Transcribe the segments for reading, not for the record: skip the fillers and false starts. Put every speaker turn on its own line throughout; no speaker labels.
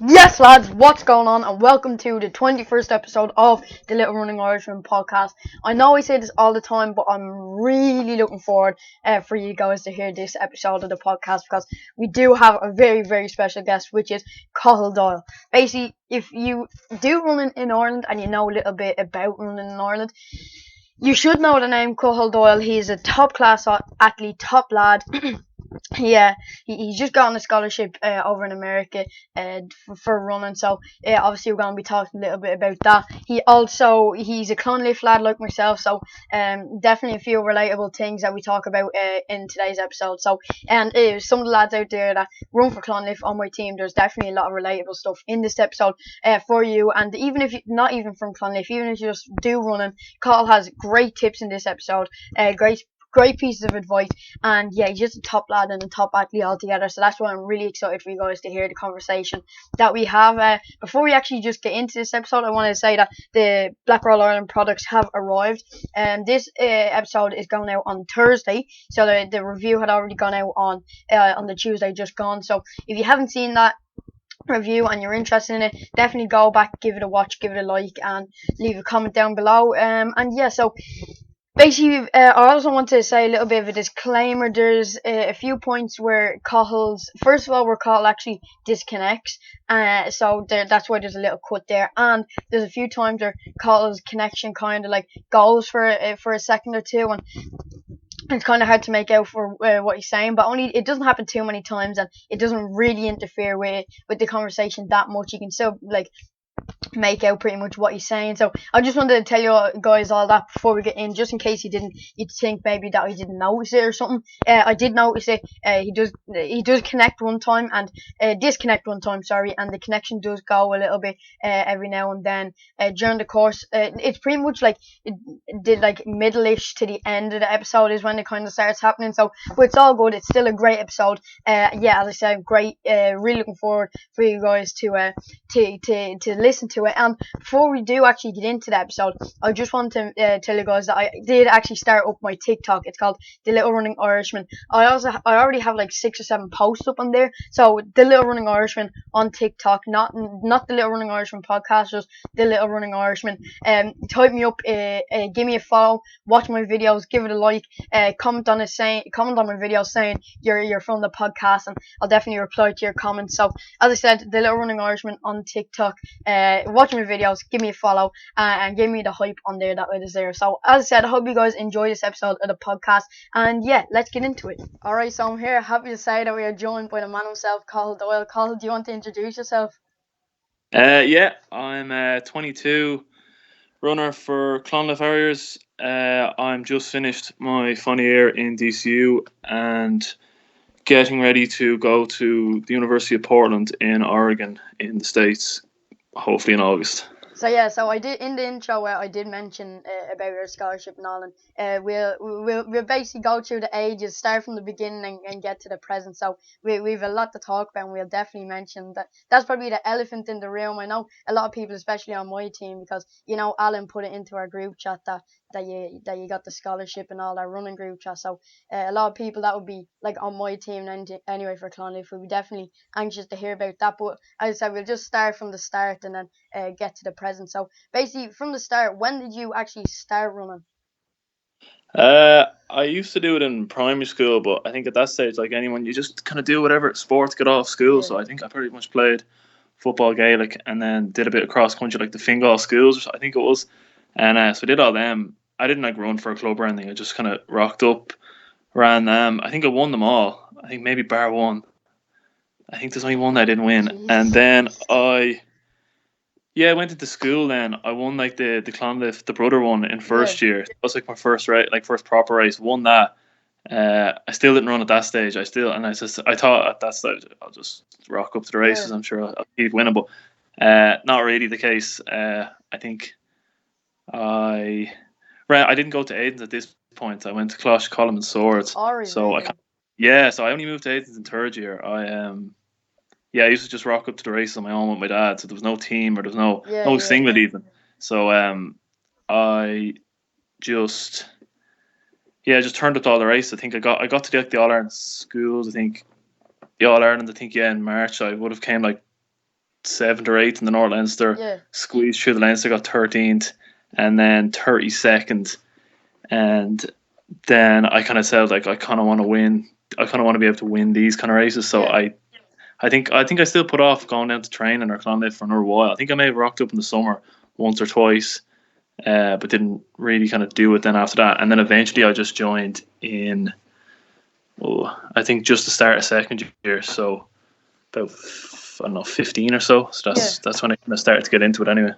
Yes, lads, what's going on? And welcome to the 21st episode of the Little Running Irishman podcast. I know I say this all the time, but I'm really looking forward for you guys to hear this episode of the podcast because we do have a very, very special guest, which is Cathal Doyle. Basically, if you do run in Ireland and you know a little bit about running in Ireland, you should know the name Cathal Doyle. He's a top class athlete, top lad. Yeah, he's just got on a scholarship over in America for running. So obviously we're going to be talking a little bit about that. He's a Clonliffe lad like myself. So definitely a few relatable things that we talk about in today's episode. So and some of the lads out there that run for Clonliffe on my team, there's definitely a lot of relatable stuff in this episode for you. And even if you're not even from Clonliffe, even if you just do running, Carl has great tips in this episode. Great pieces of advice, and yeah, he's just a top lad and a top athlete altogether. So that's why I'm really excited for you guys to hear the conversation that we have. Before we actually just get into this episode, I want to say that the Black Roll Ireland products have arrived, and this episode is going out on Thursday. So the review had already gone out on the Tuesday just gone. So if you haven't seen that review and you're interested in it, definitely go back, give it a watch, give it a like, and leave a comment down below. And yeah, so basically, I also want to say a little bit of a disclaimer. There's a few points where first of all, where Cathal actually disconnects. So that's why there's a little cut there. And there's a few times where Cathal's connection kind of like goes for a second or two, and it's kind of hard to make out for what he's saying. But it doesn't happen too many times, and it doesn't really interfere with the conversation that much. You can still make out pretty much what he's saying. So I just wanted to tell you guys all that before we get in, just in case you'd think maybe that I didn't notice it or something. I did notice it. He does connect one time and disconnect one time, sorry, and the connection does go a little bit every now and then during the course. It's pretty much like it did like middle-ish to the end of the episode is when it kind of starts happening. So, but it's all good. It's still a great episode. Yeah, as I said, great. Really looking forward for you guys to listen to it. And before we do actually get into the episode, I just want to tell you guys that I did actually start up my TikTok. It's called The Little Running Irishman. I already have like 6 or 7 posts up on there. So The Little Running Irishman on TikTok, not The Little Running Irishman podcast, just The Little Running Irishman. Type me up, give me a follow, watch my videos, give it a like, comment on my videos saying you're from the podcast, and I'll definitely reply to your comments. So as I said, The Little Running Irishman on TikTok. Watch my videos, give me a follow, and give me the hype on there that it is there. So as I said, I hope you guys enjoy this episode of the podcast, and yeah, let's get into it. Alright, so I'm here happy to say that we are joined by the man himself, Cathal Doyle. Cathal, do you want to introduce yourself?
Yeah, I'm 22, runner for Clonliffe Harriers. I'm just finished my final year in DCU and getting ready to go to the University of Portland in Oregon in the States, hopefully in August.
So yeah, so I did in the intro where I did mention about your scholarship and all, and we'll basically go through the ages, start from the beginning and get to the present. So we've a lot to talk about, and we'll definitely mention that. That's probably the elephant in the room. I know a lot of people, especially on my team, because Alan put it into our group chat that you got the scholarship and all, our running group chat. So a lot of people that would be like on my team anyway for Clonliffe would be definitely anxious to hear about that. But as I said, we'll just start from the start and then get to the present. So basically, from the start, when did you actually start running?
I used to do it in primary school, but I think at that stage, like anyone, you just kind of do whatever sports get off school.
Yeah.
So I think I pretty much played football, Gaelic, and then did a bit of cross country, like the Fingal schools, I think it was. And so I did all them. I didn't like run for a club or anything. I just kind of rocked up, ran them. I think I won them all. I think maybe bar one. I think there's only one that I didn't win.
Jeez.
And then I went into school. Then I won like the Clonliffe, the brother one in first year. That was like my first first proper race. Won that. I still didn't run at that stage. I thought at that stage I'll just rock up to the races.
Yeah.
I'm sure I'll keep winning, but not really the case. I think I didn't go to Aiden's at this point. I went to Closh, Column and Swords. So so I only moved to Aiden's in third year. I used to just rock up to the races on my own with my dad. So there was no team or there was no singlet even. So I just turned up to all the races. I think I got to the All Ireland schools. I think the All Ireland. In March I would have came like 7th or 8th in the North Leinster.
Yeah.
Squeezed through the Leinster, got 13th, and then 32nd. And then I kind of said, like, I kind of want to win. I kind of want to be able to win these kind of races. So
Yeah.
I think I still put off going down to training or Clonliffe for another while. I think I may have rocked up in the summer once or twice, but didn't really kind of do it then after that. And then eventually I just joined in, I think just the start of second year. So about, I don't know, 15 or so. So that's when I kind of started to get into it anyway.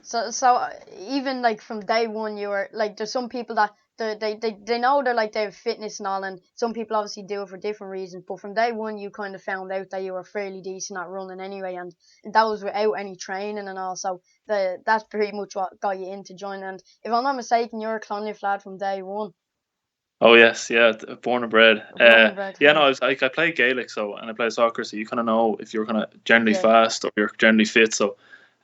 So even like from day one, you were like, there's some people that they know they're like they have fitness and all, and some people obviously do it for different reasons. But from day one, you kind of found out that you were fairly decent at running anyway, and that was without any training and all. So that's pretty much what got you into joining. And if I'm not mistaken, you're a Clonliffe lad from day one.
Oh yes, yeah, born and bred.
Born and bred.
Yeah, no, I played Gaelic, and I played soccer, so you kind of know if you're kind of generally fast or you're generally fit. So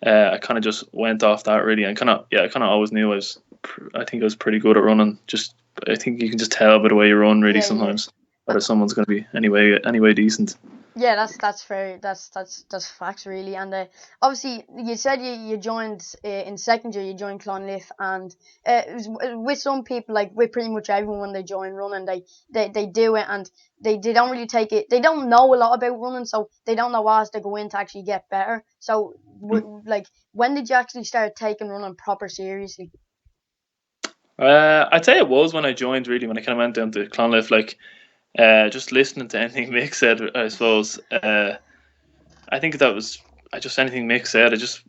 I kind of just went off that really, and I kind of always knew I think I was pretty good at running. Just I think you can just tell by the way you run really sometimes whether someone's going to be anyway decent.
Yeah, that's fair. That's facts really. And obviously, you said you joined in second year. You joined Clonliffe, and it was, with some people, like with pretty much everyone, when they join running, they do it, and they don't really take it. They don't know a lot about running, so they don't know as they go in to actually get better. So, like, when did you actually start taking running proper seriously?
I'd say it was when I joined really, when I kind of went down to Clonliffe, like. Just listening to anything Mick said, I suppose. I think that was just anything Mick said. I just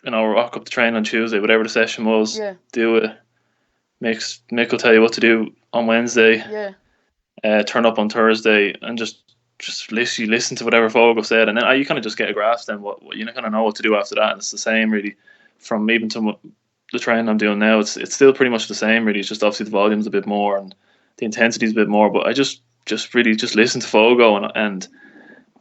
rock up the train on Tuesday, whatever the session was.
Yeah.
Do it. Mick will tell you what to do on Wednesday.
Yeah.
Turn up on Thursday and just listen to whatever Fogo said, and then you kind of just get a grasp. Then what you kind of know what to do after that. And it's the same really, from even to the training I'm doing now. It's still pretty much the same really. It's just obviously the volume's a bit more and the intensity's a bit more, but I just really just listen to Fogo and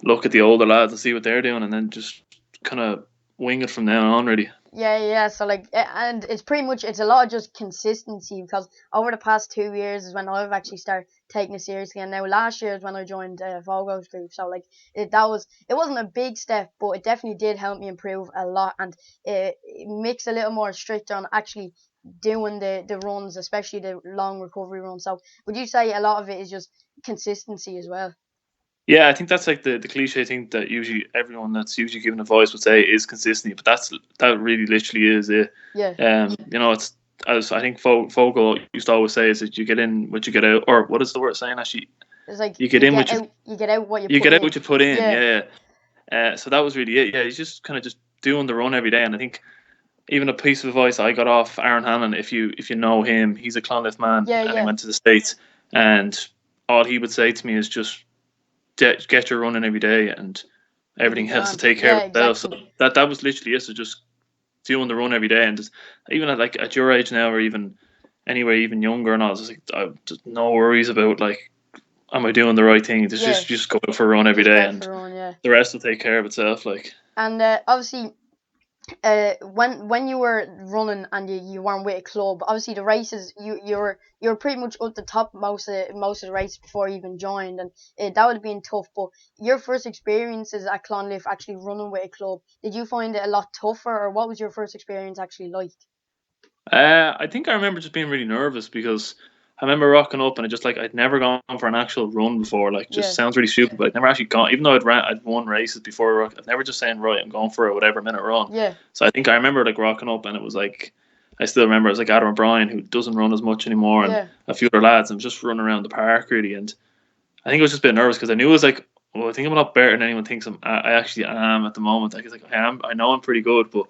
look at the older lads and see what they're doing, and then just kind of wing it from now on, really.
Yeah. So like, and it's pretty much, it's a lot of just consistency, because over the past 2 years is when I've actually started taking it seriously, and now last year is when I joined Fogo's group. So like, it wasn't a big step, but it definitely did help me improve a lot, and it makes a little more strict on actually doing the runs, especially the long recovery runs. So would you say a lot of it is just consistency as well?
Yeah, I think that's like the cliche thing that usually everyone that's usually given advice would say is consistency, but that really literally is it.
Yeah.
It's, as I think Fogo used to always say, is that you get in what you get out, or what is the word saying actually?
It's like
you get in what
you get out what
you get out what you put in.
Yeah.
So that was really it. Yeah, he's just kind of just doing the run every day, and I think even a piece of advice I got off Aaron Hanlon, if you know him, he's a Clonliffe man, and he went to the States, and all he would say to me is just get your running every day, and everything has to take care of itself. Exactly. So that was literally it. So just doing the run every day, and just, even at your age now, or even anyway, even younger and all, just just no worries about like, am I doing the right thing? Just go for a run every day, and the rest will take care of itself. Like,
and obviously, when you were running and you weren't with a club, obviously the races you're pretty much up the top most of the races before you even joined, and that would have been tough. But your first experiences at Clonliffe actually running with a club, did you find it a lot tougher, or what was your first experience actually like?
I think I remember just being really nervous, because I remember rocking up, and I'd never gone for an actual run before. Like, just sounds really stupid, but I'd never actually gone, even though I'd won races before. I'd never just saying, right, I'm going for a whatever minute run.
Yeah.
So I think I remember like rocking up, and it was like, I still remember it was like Adam O'Brien, who doesn't run as much anymore, and a few other lads. I'm just running around the park really, and I think I was just a bit nervous, because I knew it was like, well, I think I'm a lot better than anyone thinks I actually am at the moment. Like, it's like I know I'm pretty good, but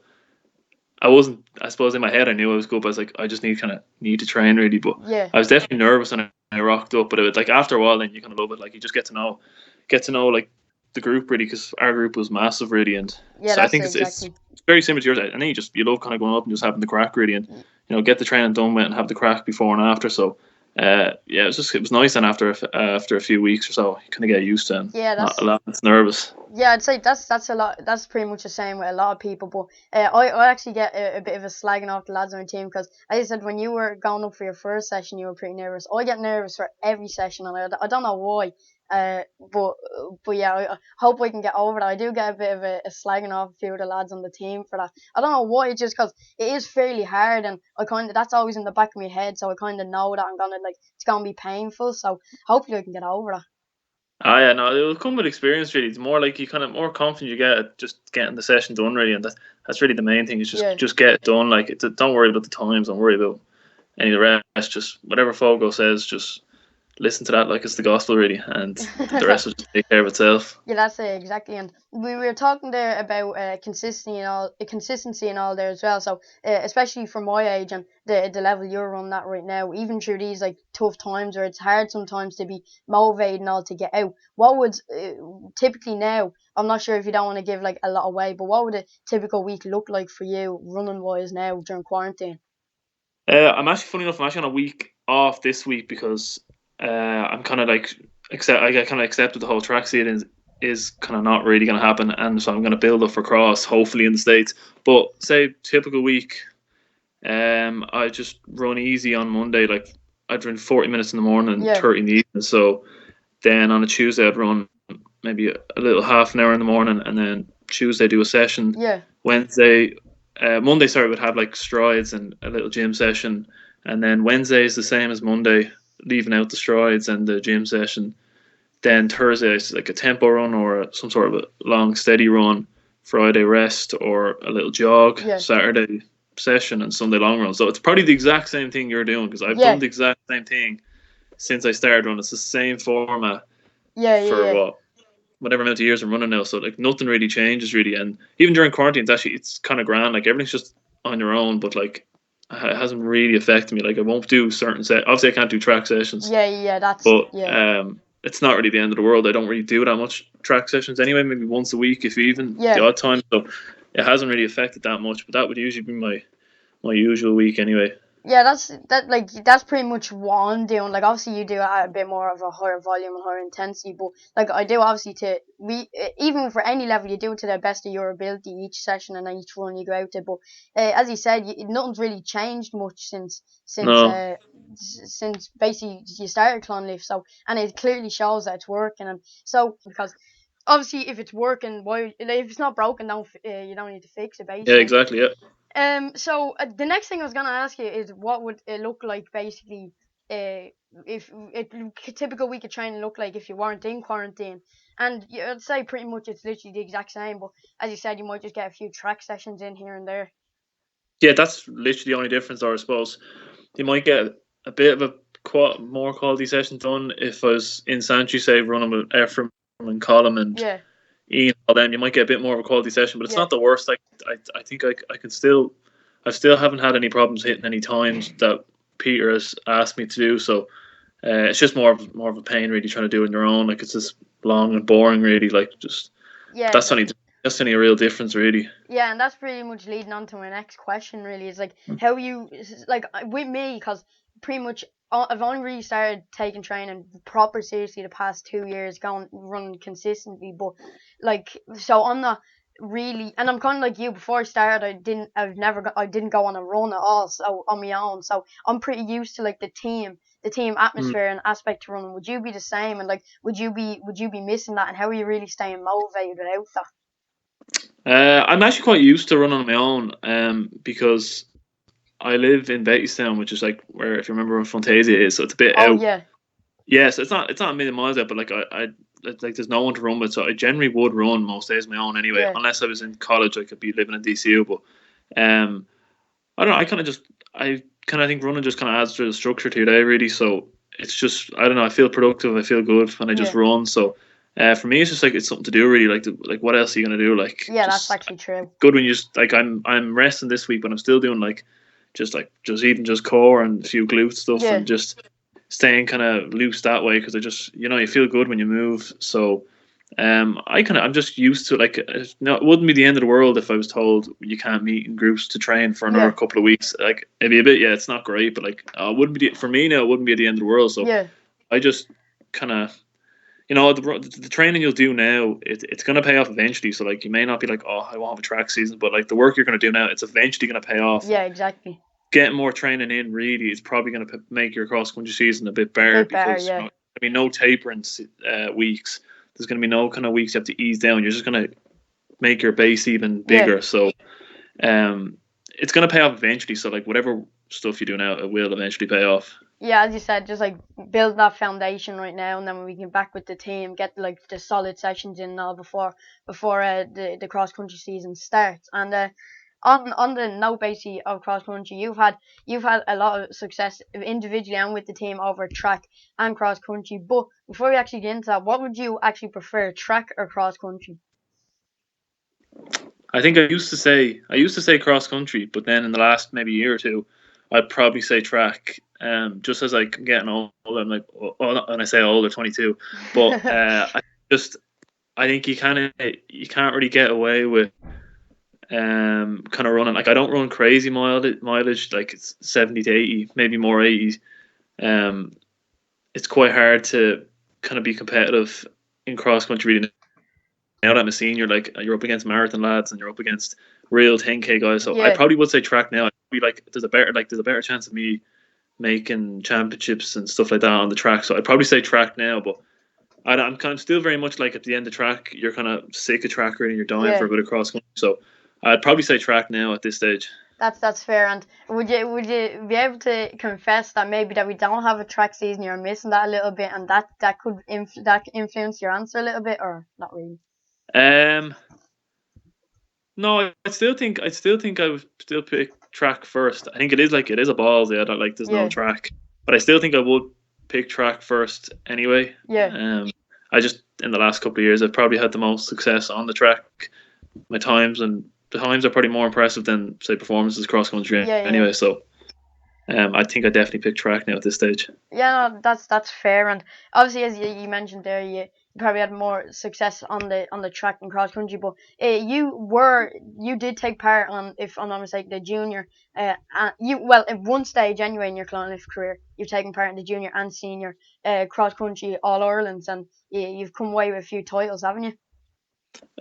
I wasn't. I suppose in my head I knew I was good, but I was like, I just need to train really. But I was definitely nervous when I rocked up. But it was like, after a while, then you kind of love it. Like, you just get to know like the group really, because our group was massive really, and so I think it's very similar to yours. And then you love kind of going up and just having the crack really, and get the training done with and have the crack before and after. So it was nice. And after a few weeks or so, you kind of get used to it. Not a lot. It's nervous.
Yeah, I'd say that's a lot. That's pretty much the same with a lot of people. But I actually get a bit of a slagging off the lads on our team, because, as I said, when you were going up for your first session, you were pretty nervous. I get nervous for every session, and I don't know why. But yeah, I hope I can get over that. I do get a bit of a slagging off a few of the lads on the team for that. I don't know why, it's just because it is fairly hard, and that's always in the back of my head, so I kind of know that it's gonna be painful. So hopefully I can get over that.
Ah, yeah, no, it'll come with experience. Really, it's more like you kind of more confident you get at just getting the session done. Really, and that's really the main thing. Is just get it done. Like, don't worry about the times. Don't worry about any of the rest. Just whatever Fogo says, just listen to that like it's the gospel, really, and the rest will just take care of itself.
Yeah, that's it exactly. And we were talking there about consistency and all there as well. So especially for my age and the level you're on that right now, even through these like tough times where it's hard sometimes to be motivated and all to get out. What would typically now? I'm not sure if you don't want to give like a lot away, but what would a typical week look like for you running wise now during quarantine?
I'm actually funny enough. I'm actually on a week off this week because I'm kind of like I kind of accepted the whole track season is kind of not really going to happen, and so I'm going to build up for cross, hopefully in the States. But say typical week, I just run easy on Monday. Like I'd run 40 minutes in the morning and 30 in the evening. So then on a Tuesday I'd run maybe a little half an hour in the morning, and then Tuesday do a session.
Yeah.
Wednesday, Monday, sorry, would have like strides and a little gym session, and then Wednesday is the same as Monday, leaving out the strides and the gym session. Then Thursday is like a tempo run or some sort of a long steady run. Friday rest or a little jog.
Yeah.
Saturday session and Sunday long run. So it's probably the exact same thing you're doing because I've done the exact same thing since I started running. It's the same format for whatever amount of years I'm running now. So like nothing really changes really, and even during quarantine, it's kind of grand. Like everything's just on your own, but like it hasn't really affected me. Like I won't do certain obviously I can't do track sessions. But it's not really the end of the world. I don't really do that much track sessions anyway. Maybe once a week, if even the odd time. So it hasn't really affected that much. But that would usually be my usual week anyway.
Yeah, that's pretty much what I'm doing. Like obviously you do a bit more of a higher volume and higher intensity, but like I do obviously even for any level you do it to the best of your ability each session and each run you go out to. But as you said, nothing's really changed much since basically you started Clonliffe. So and it clearly shows that it's working, and so because obviously if it's working, why if it's not broken, you don't need to fix it basically.
Yeah, exactly. Yeah.
So the next thing I was gonna ask you is what would it look like basically, if a typical week of training look like if you weren't in quarantine, and I'd say pretty much it's literally the exact same. But as you said, you might just get a few track sessions in here and there.
Yeah, that's literally the only difference, I suppose. You might get a bit of a more quality session done if I was in Santry, say, running with Ephraim and Colin and Ian. Then you might get a bit more of a quality session, but it's not the worst. Like I think I can still, I still haven't had any problems hitting any times that Peter has asked me to do. So it's just more of a pain really trying to do it on your own. Like it's just long and boring really. Like just that's only a real difference really.
Yeah, and that's pretty much leading on to my next question really is like how you like with me, because pretty much I've only really started taking training proper seriously the past 2 years, going running consistently. But like, so I'm not really, and I'm kind of like you. Before I started, I didn't go on a run at all, so on my own. So I'm pretty used to like the team atmosphere and aspect to running. Would you be the same? And like, would you be missing that? And how are you really staying motivated without that?
I'm actually quite used to running on my own, because I live in Beattystown, which is like where, if you remember where Fantasia is, so it's a bit out. Yeah, so it's not a million miles out, but like I like there's no one to run with, so I generally would run most days on my own anyway. Unless I was in college, I could be living in DCU. But I don't know. I kind of think running just kind of adds to the structure to your day, really. So it's just, I don't know. I feel productive. I feel good when I just run. So for me, it's just like it's something to do, really. Like what else are you gonna do? Like
that's actually true.
Good when you just like I'm resting this week, but I'm still doing just even just core and a few glute stuff and just staying kind of loose that way, because I just, you feel good when you move. So I'm just used to it. Like, no, it wouldn't be the end of the world if I was told you can't meet in groups to train for another couple of weeks. Like, it'd be a bit, it's not great, but like, it wouldn't be for me now. It wouldn't be at the end of the world. So I just kind of, the training you'll do now, it's going to pay off eventually. So like, you may not be like, oh, I won't have a track season, but like the work you're going to do now, it's eventually going to pay off.
Yeah, exactly.
Getting more training in really is probably going to make your cross country season a bit better, because to be no tapering weeks. There's going to be no kind of weeks you have to ease down. You're just going to make your base even bigger. So it's going to pay off eventually. So like whatever stuff you do now, it will eventually pay off.
Yeah, as you said, just like build that foundation right now, and then when we get back with the team, get like the solid sessions in now before the cross country season starts. And on the note basically of cross country, you've had a lot of success individually and with the team over track and cross country. But before we actually get into that, what would you actually prefer, track or cross country?
I think I used to say cross country, but then in the last maybe year or two, I'd probably say track. Just as I'm getting older, I'm like, and I say older, 22, but I think you can't really get away with kind of running. Like I don't run crazy mileage, like it's 70 to 80, maybe more 80s. It's quite hard to kind of be competitive in cross country. Now that I'm a senior, like you're up against marathon lads and you're up against real 10K guys. So I probably would say track now. I'd be like, there's a better chance of me making championships and stuff like that on the track. So I'd probably say track now, but I'm kind of still very much like at the end of track, you're kind of sick of track and you're dying for a bit of cross country. So I'd probably say track now at this stage.
That's fair. And would you be able to confess that maybe that we don't have a track season, you're missing that a little bit, and that could influence your answer a little bit, or not really?
No, I still think I would still pick track first. I think it is a balls. Yeah, that like there's no track, but I still think I would pick track first anyway.
Yeah.
I just in the last couple of years I've probably had the most success on the track. My times are probably more impressive than say performances cross country anyway. So I think I definitely pick track now at this stage.
Yeah, no, that's fair. And obviously, as you mentioned there, you probably had more success on the track and cross country. But you did take part on, if I'm not mistaken, the junior. At one stage anyway in your Clonliffe career, you've taken part in the junior and senior cross country All Irelands, and you've come away with a few titles, haven't you?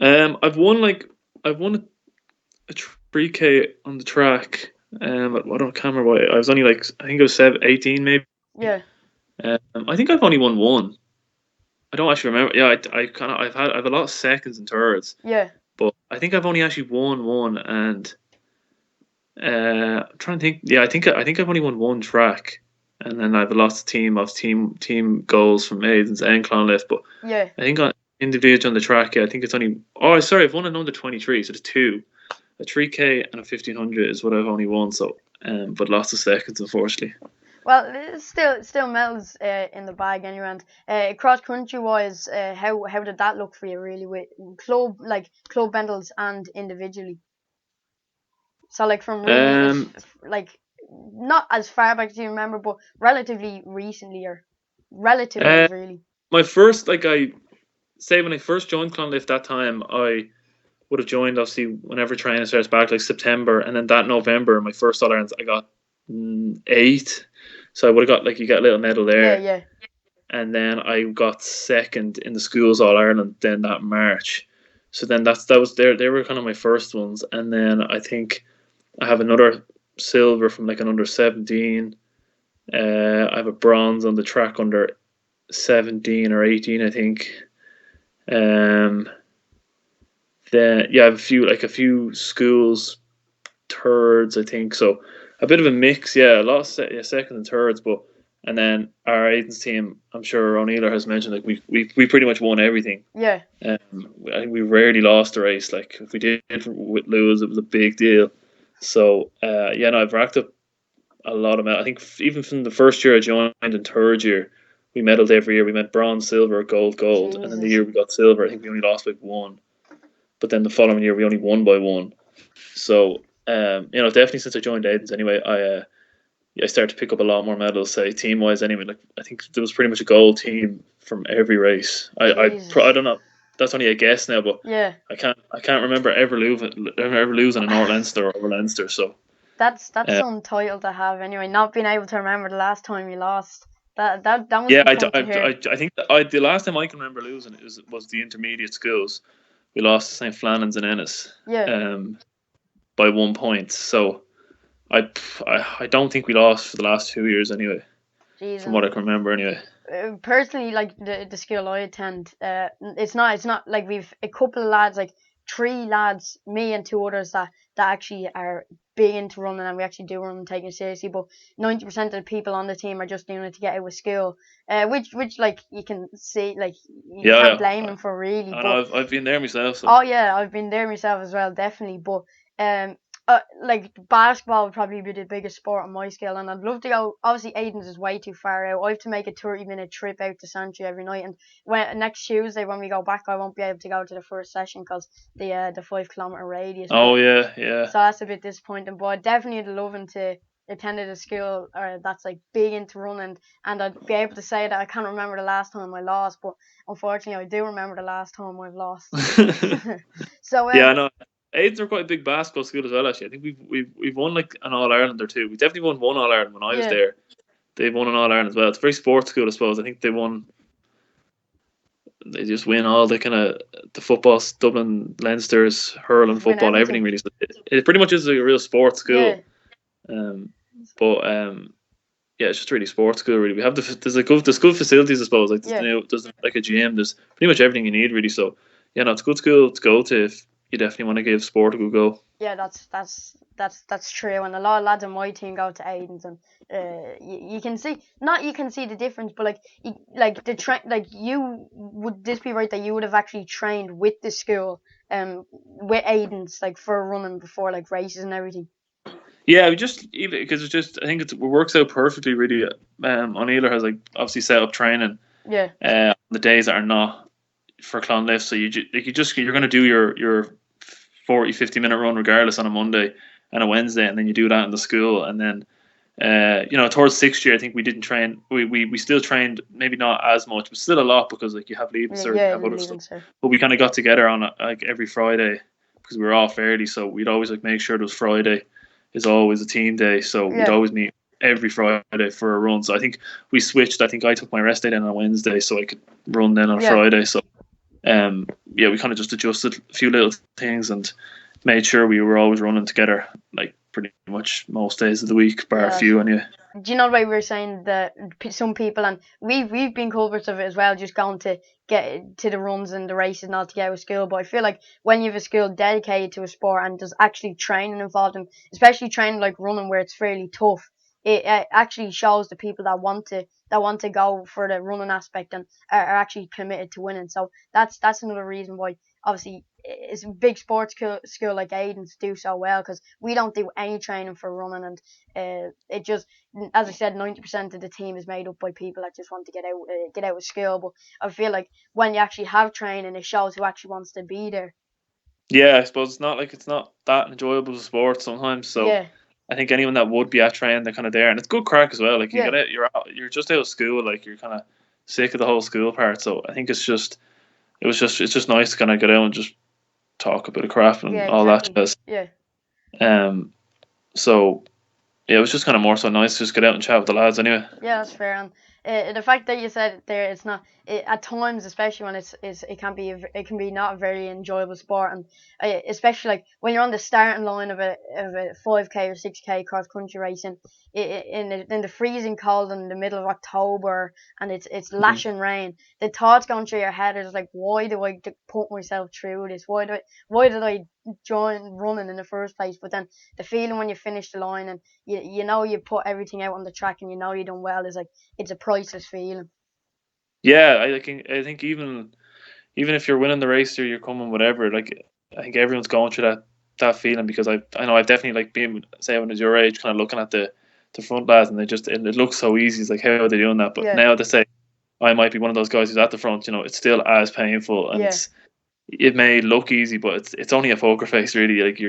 I've won a 3K on the track. I don't remember why. I was only I think I was 18 maybe.
Yeah.
I think I've only won one. I don't actually remember. Yeah, I've a lot of seconds and thirds.
Yeah.
But I think I've only actually won one, and I'm trying to think. Yeah, I think I've only won one track, and then I've lost team goals from Aidens and Clonliffe. But
yeah,
I think on individual on the track, yeah, I think it's only. Oh, sorry, I've won an under 23, so there's two. A 3K and a 1500 is what I've only won. So, but lots of seconds, unfortunately.
Well, it's still medals in the bag anyway. And cross country wise, how did that look for you really with club medals and individually? So like from really not as far back as you remember, but relatively recently or relatively really.
My first I say when I first joined Clonliffe that time I would have joined obviously whenever training starts back like September, and then that November my first All Irelands I got 8. So I would have got you get a little medal there.
Yeah.
And then I got second in the schools All Ireland then that March. So then they were kind of my first ones, and then I think I have another silver from an under 17. I have a bronze on the track under 17 or 18, I think. Then I have a few schools thirds, I think. So a bit of a mix, a lot of second and thirds, and then our Aiden's team, I'm sure O'Neill has mentioned, we pretty much won everything.
Yeah.
I think we rarely lost a race. Like if we did lose, it was a big deal. So I've racked up a lot of medals. I think even from the first year I joined and third year, we medalled every year. We went bronze, silver, gold,
Jesus.
and then the year we got silver, I think we only lost by 1. But then the following year we only won by 1. So definitely since I joined Aiden's anyway, I started to pick up a lot more medals, say team wise anyway. Like I think there was pretty much a gold team from every race. I don't know. That's only a guess now, but I can't remember ever losing an All Leinster or Leinster. So
that's some title to have anyway. Not being able to remember the last time you lost. That must
be
fun to hear.
I think the last time I can remember losing was the intermediate schools. We lost to St. Flannan's and Ennis.
Yeah.
By 1 point. So I don't think we lost for the last 2 years anyway.
Jesus.
From what I can remember anyway.
personally, like the school I attend, it's not like we've a couple of lads, like three lads, me and two others that actually are big into running, and we actually do run and take it seriously. But 90% of the people on the team are just doing it to get out of school, which like you can see, like you can't blame them for really.
And
But
I've been there myself. So.
oh yeah, I've been there myself as well, definitely. But um, like basketball would probably be the biggest sport on my scale, and I'd love to go. Obviously, Aiden's is way too far out. I have to make a 30-minute trip out to Santry every night, and when next Tuesday when we go back, I won't be able to go to the first session because the 5 kilometer radius.
Oh yeah.
So that's a bit disappointing. But I definitely would love to attended a school that's like big into running, and I'd be able to say that I can't remember the last time I lost, but unfortunately I do remember the last time I've lost. So
yeah, I know. Aiden's are quite a big basketball school as well. Actually, I think we've won like an All Ireland or two. We definitely won one All Ireland when I was there. They've won an All Ireland as well. It's a very sports school, I suppose. I think they won. They just win all the kind of the football, Dublin, Leinster's, hurling, football, everything really. So it pretty much is a real sports school. Yeah, it's just really sports school. Really, we have there's good facilities, I suppose. Like there's like a gym. There's pretty much everything you need, really. So yeah, no, it's a good school to go to if you definitely want to give sport a good go.
Yeah, that's true. And a lot of lads on my team go to Aiden's, and you can see the difference, but would this be right that you would have actually trained with the school with Aiden's like for running before like races and everything?
Yeah, we just because it's just I think it works out perfectly really. O'Neill has like obviously set up training.
Yeah.
The days that are not for Clonliffe, so you're going to do your 40, 50-minute run regardless on a Monday and a Wednesday, and then you do that in the school, and then towards sixth year I think we didn't train. We still trained, maybe not as much, but still a lot because like you have leaving cert, you have other stuff. But we kind of got together on like every Friday because we were off early, so we'd always like make sure it was Friday is always a team day, so we'd always meet every Friday for a run. So I think we switched. I think I took my rest day then on a Wednesday, so I could run then on Friday. So we kind of just adjusted a few little things and made sure we were always running together, like pretty much most days of the week, bar a few anyway.
Do you know why we were saying that some people, and we've been culprits of it as well, just going to get to the runs and the races not to get out of school. But I feel like when you have a school dedicated to a sport and there's actually training involved, and especially training like running where it's fairly tough, it actually shows the people that want to go for the running aspect and are actually committed to winning. So that's another reason why obviously it's a big sports school like Aiden's do so well, because we don't do any training for running, and it just, as I said, 90% of the team is made up by people that just want to get out of school. But I feel like when you actually have training, it shows who actually wants to be there.
Yeah, I suppose it's not that enjoyable a sport sometimes. So I think anyone that would be at training, they're kind of there, and it's good crack as well. Like you're just out of school, like you're kind of sick of the whole school part. So I think it's just nice to kind of get out and just talk a bit of crap and all that jazz. So yeah, it was just kind of more so nice to just get out and chat with the lads anyway.
Yeah, that's fair. And the fact that you said it there, it's not at times, especially when it can be not a very enjoyable sport, and especially like when you're on the starting line of a 5K or 6K cross country racing in the freezing cold in the middle of October, and it's lashing rain. The thoughts going through your head is like, why do I put myself through this? Why did I join running in the first place? But then the feeling when you finish the line and you know you put everything out on the track and you know you done well is like, it's a priceless feeling.
Yeah, I think even if you're winning the race or you're coming whatever, like I think everyone's going through that feeling, because I know I've definitely like been, say when I was your age, kind of looking at the front lads, and it looks so easy. It's like, how are they doing that? But now to say I might be one of those guys who's at the front, it's still as painful, and it may look easy, but it's only a poker face really. Like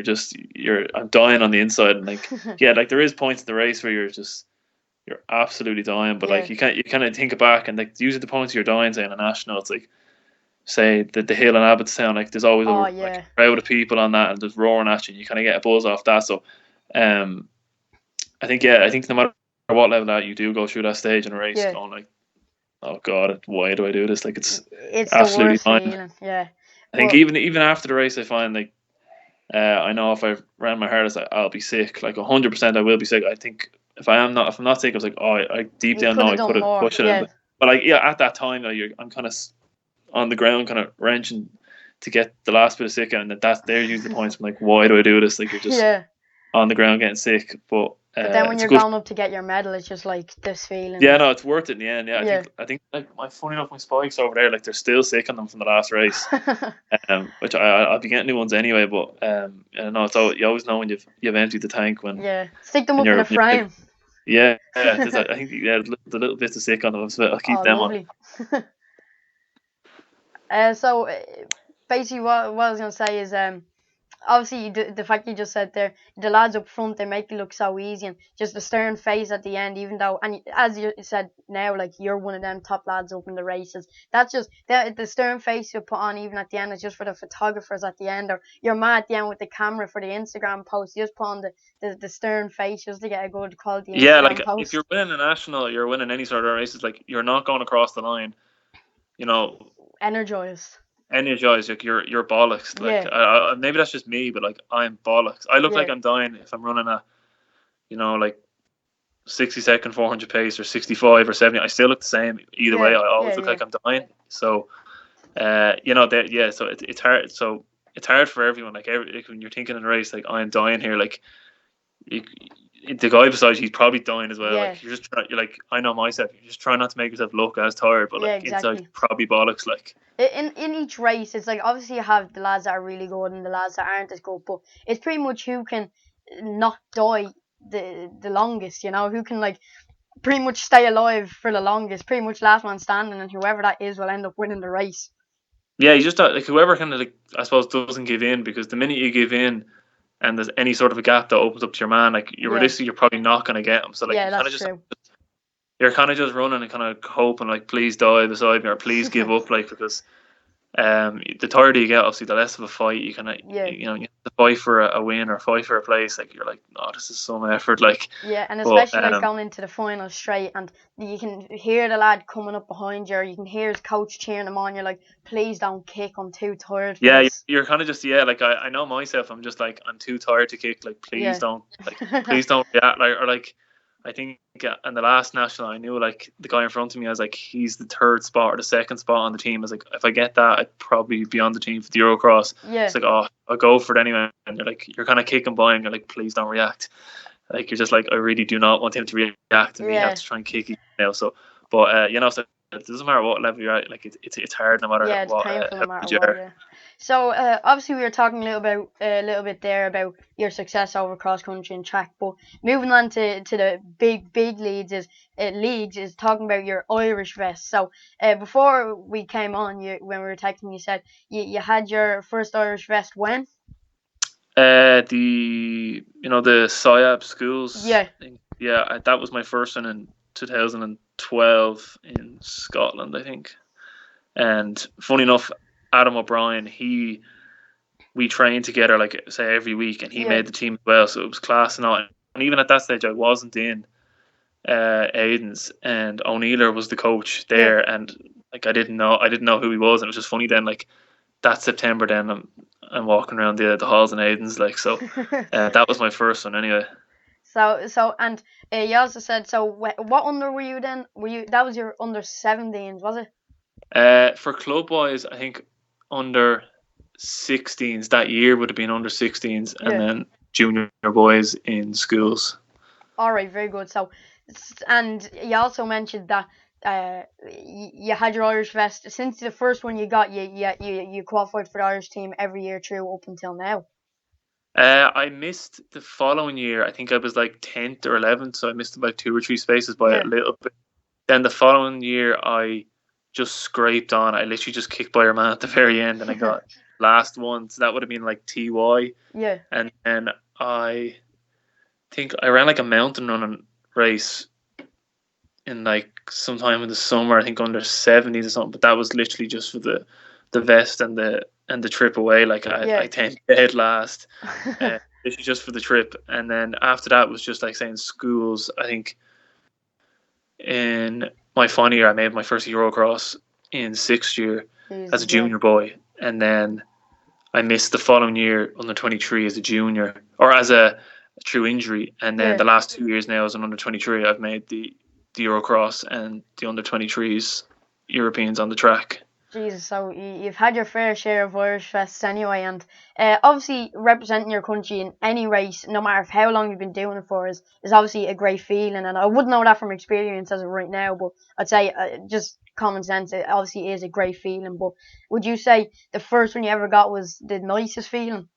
I'm dying on the inside, and like like there is points in the race where you're absolutely dying, but like you kind of think it back, and like usually the points you're dying, say in a national, it's like say the hill in Abbottstown, like there's always like a crowd of people on that, and there's roaring at you, and you kind of get a buzz off that. So I think no matter what level that you do go through that stage in a race, going like, oh god, why do I do this? Like it's absolutely fine. I think even after the race, I find like I know if I ran my hardest, I'll be sick. Like 100%, I will be sick. I think if I'm not sick, I was like, I deep down know I could have pushed it. But like, yeah, at that time, like, I'm kind of on the ground, kind of wrenching to get the last bit of sick out, and that's there usually the points. I'm like, why do I do this? Like, you're just on the ground getting sick. But
then when
it's
you're
good.
going up to get your medal, it's just like this feeling.
Yeah, no, it's worth it in the end. Yeah, I think like funny enough, my spikes over there, like they're still sick on them from the last race. Which I'll be getting new ones anyway. But no, you always know when you've emptied the tank when
stick them up in a frame.
Yeah, I think the little bits of sick on them, so I'll keep them
lovely. So basically, what I was gonna say is obviously the fact you just said there, the lads up front, they make it look so easy, and just the stern face at the end, even though, and as you said now, like you're one of them top lads up in the races, that's just the stern face you put on even at the end is just for the photographers at the end, or your man at the end with the camera for the Instagram post, you just put on the stern face just to get a good quality Instagram
like
post.
If you're winning a national, you're winning any sort of races, like you're not going across the line,
energized,
like you're bollocks. Like maybe that's just me, but like I'm bollocks. I look like I'm dying if I'm running a like 60-second 400 pace or 65 or 70. I still look the same either way. I always look like I'm dying. So so it's hard. So it's hard for everyone. Like when you're thinking in a race, like I'm dying here, like the guy beside you, he's probably dying as well. Like you're like, I know myself. You're just trying not to make yourself look as tired, but like inside probably bollocks. Like
in each race, it's like obviously you have the lads that are really good and the lads that aren't as good, but it's pretty much who can not die the longest. Who can like pretty much stay alive for the longest, pretty much last man standing, and whoever that is will end up winning the race.
Yeah, you just like whoever kind of like I suppose doesn't give in, because the minute you give in and there's any sort of a gap that opens up to your man, like realistically, you're probably not going to get him. So like you're kind of just running and kind of hoping like, please die beside me, or please give up, like, because the tighter you get, obviously the less of a fight you kind of you have to fight for a win or fight for a place. Like you're like, oh, this is some effort. Like
and especially like going into the final straight, and you can hear the lad coming up behind you, or you can hear his coach cheering him on. You're like, please don't kick, I'm too tired for this.
You're kind of just like I know myself, I'm just like, I'm too tired to kick, like please don't, like please don't react, like, or like I think in the last national, I knew like the guy in front of me, I was like, he's the third spot or the second spot on the team. I was like, if I get that, I'd probably be on the team for the Eurocross. It's like, oh, I'll go for it anyway. And you're kind of kicking by him. You're like, please don't react. Like you're just like, I really do not want him to react, and we have to try and kick him now. So, but so it doesn't matter what level you're at. Like it's hard no matter
it's
what.
Painful no matter what. So obviously we were talking a little bit there about your success over cross country and track, but moving on to the big leagues is talking about your Irish vest. So before we came on, when we were texting, you said you had your first Irish vest when?
The SIAB schools. That was my first one in 2012 in Scotland, I think. And funny enough, Adam O'Brien, we trained together, like say every week, and he made the team as well, so it was class and all. And even at that stage, I wasn't in Aiden's, and O'Neiller was the coach there, and like I didn't know who he was, and it was just funny then, like that September, then I'm walking around the halls in Aiden's, like, so that was my first one anyway.
So and you also said, so what under were you then? That was your under 17s, was it?
For club wise, I think under 16s that year would have been under 16s, and then junior boys in schools.
All right, very good. So, and you also mentioned that you had your Irish vest since the first one you got. You qualified for the Irish team every year through up until now.
I missed the following year. I think I was like 10th or 11th, so I missed about 2 or 3 spaces by a little bit. Then the following year, I just scraped on. I literally just kicked by your man at the very end, and I got last one. So that would have been like TY.
Yeah.
And then I think I ran like a mountain running race in like sometime in the summer, I think under 70s or something. But that was literally just for the vest and the trip away. Like I came dead last, literally just for the trip. And then after that was just like saying schools. I think in my final year, I made my first Eurocross in 6th year as a junior boy, and then I missed the following year under 23 as a junior, or as a true injury, and then the last 2 years now as an under 23, I've made the the Eurocross and the under-23s Europeans on the track.
Jesus, so you've had your fair share of Irish fests anyway, and obviously representing your country in any race, no matter how long you've been doing it for, is obviously a great feeling. And I wouldn't know that from experience as of right now, but I'd say just common sense, it obviously is a great feeling. But would you say the first one you ever got was the nicest feeling?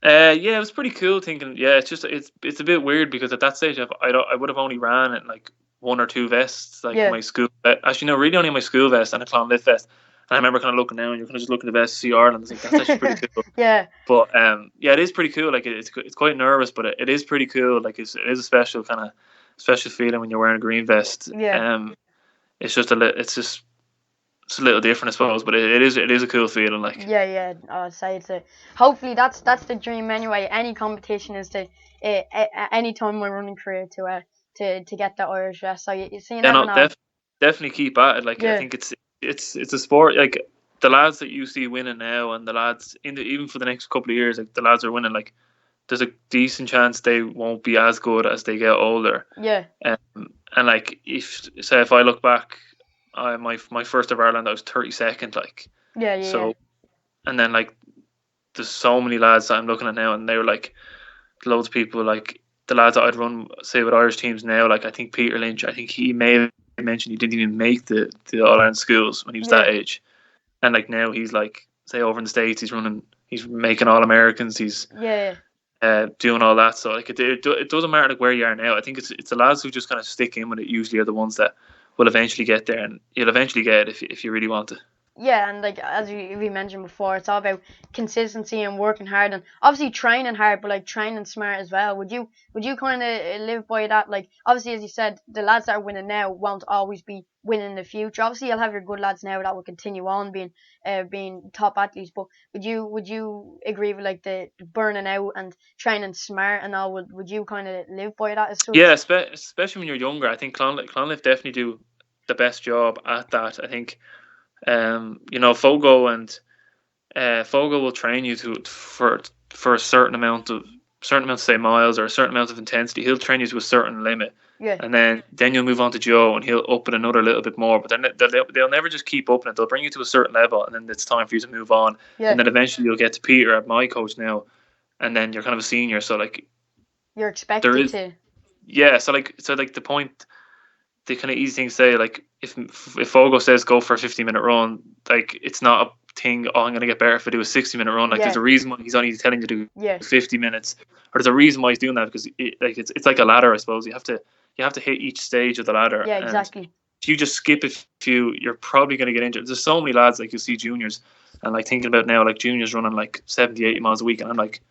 Yeah, it was pretty cool. Thinking, yeah, it's a bit weird because at that stage I would have only ran in like one or two vests, like my school. Actually, no, really only my school vest and a Clonliffe vest. And I remember kind of looking down, and you're kind of just looking at the vest, see Ireland. I was like, that's actually pretty cool.
Yeah.
But yeah, it is pretty cool. Like it's quite nervous, but it is pretty cool. Like it is a special feeling when you're wearing a green vest.
Yeah.
It's just it's a little different, I suppose, but it is a cool feeling. Like
yeah, I'd say it's a. Hopefully, that's the dream anyway. Any competition is to any time in my running career to get the Irish vest. So you never know.
Definitely keep at it. Like I think it's a sport. Like the lads that you see winning now, and the lads even for the next couple of years, like the lads are winning. Like there's a decent chance they won't be as good as they get older.
Yeah.
And like if I look back. My first of Ireland, I was 32nd. Like so, and then like there's so many lads that I'm looking at now, and they were like loads of people like the lads that I'd run say with Irish teams now. Like I think Peter Lynch, I think he may have mentioned he didn't even make the All Ireland schools when he was that age, and like now he's like say over in the States he's making All Americans. He's doing all that. So like it doesn't matter like where you are now. I think it's the lads who just kind of stick in with it usually are the ones that will eventually get there, and you'll eventually get it if you really want to. Yeah,
and like as we mentioned before, it's all about consistency and working hard, and obviously training hard, but like training smart as well. Would you kind of live by that? Like obviously, as you said, the lads that are winning now won't always be winning in the future. Obviously, you'll have your good lads now that will continue on being top athletes. But would you agree with like the burning out and training smart and all? Would you kind of live by that as such?
Yeah, especially when you're younger. I think Clonliffe definitely do the best job at that. I think, Fogo will train you for a certain amount of say miles or a certain amount of intensity. He'll train you to a certain limit, and then you'll move on to Joe, and he'll up it another little bit more. But then they'll never just keep upping it. They'll bring you to a certain level, and then it's time for you to move on. And then eventually you'll get to Peter, at my coach now, and then you're kind of a senior. So like
you're expected to.
Yeah, so the point, the kind of easy thing to say, like if Fogo says go for a 50-minute run, like it's not a thing. Oh, I'm gonna get better if I do a 60-minute run. Like there's a reason why he's only telling you to do 50 minutes, or there's a reason why he's doing that because it's like a ladder, I suppose. You have to hit each stage of the ladder.
Yeah, exactly.
And if you just skip a few, you're probably gonna get injured. There's so many lads like you see juniors, and like thinking about now, like juniors running like 70, 80 miles a week, and I'm like,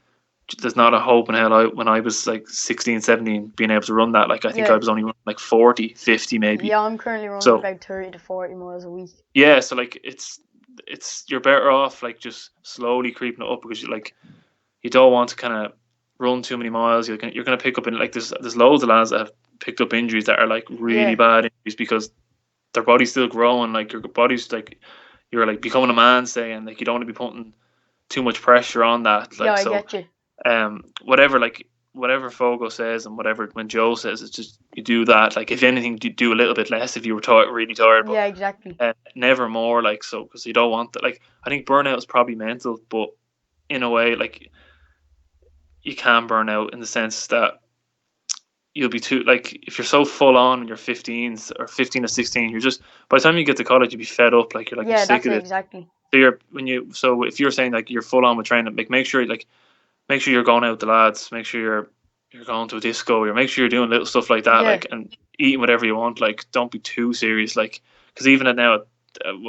there's not a hope in hell when I was like 16, 17 being able to run that. Like I think I was only running like 40, 50 maybe.
Yeah, I'm currently running about 30 to 40 miles a week.
Yeah, so like it's you're better off like just slowly creeping it up because you don't want to kind of run too many miles. You're gonna pick up in like there's loads of lads that have picked up injuries that are like really bad injuries because their body's still growing. Like your body's like you're like becoming a man, say, and like you don't want to be putting too much pressure on that. Like,
I get you.
Whatever Fogo says and whatever when Joe says, it's just you do that. Like if anything, you do a little bit less if you were really tired. But,
exactly.
Never more, like so, because you don't want that. Like I think burnout is probably mental, but in a way, like you can burn out in the sense that you'll be too like if you're so full on when you're 15s or 15 or 16, you're just by the time you get to college, you'll be fed up. Like you're like you're sick of it.
Exactly.
So if you're saying like you're full on with training, like make sure you're going out with the lads. Make sure you're going to a disco. Or make sure you're doing little stuff like that, like and eating whatever you want. Like don't be too serious. Like because even at now,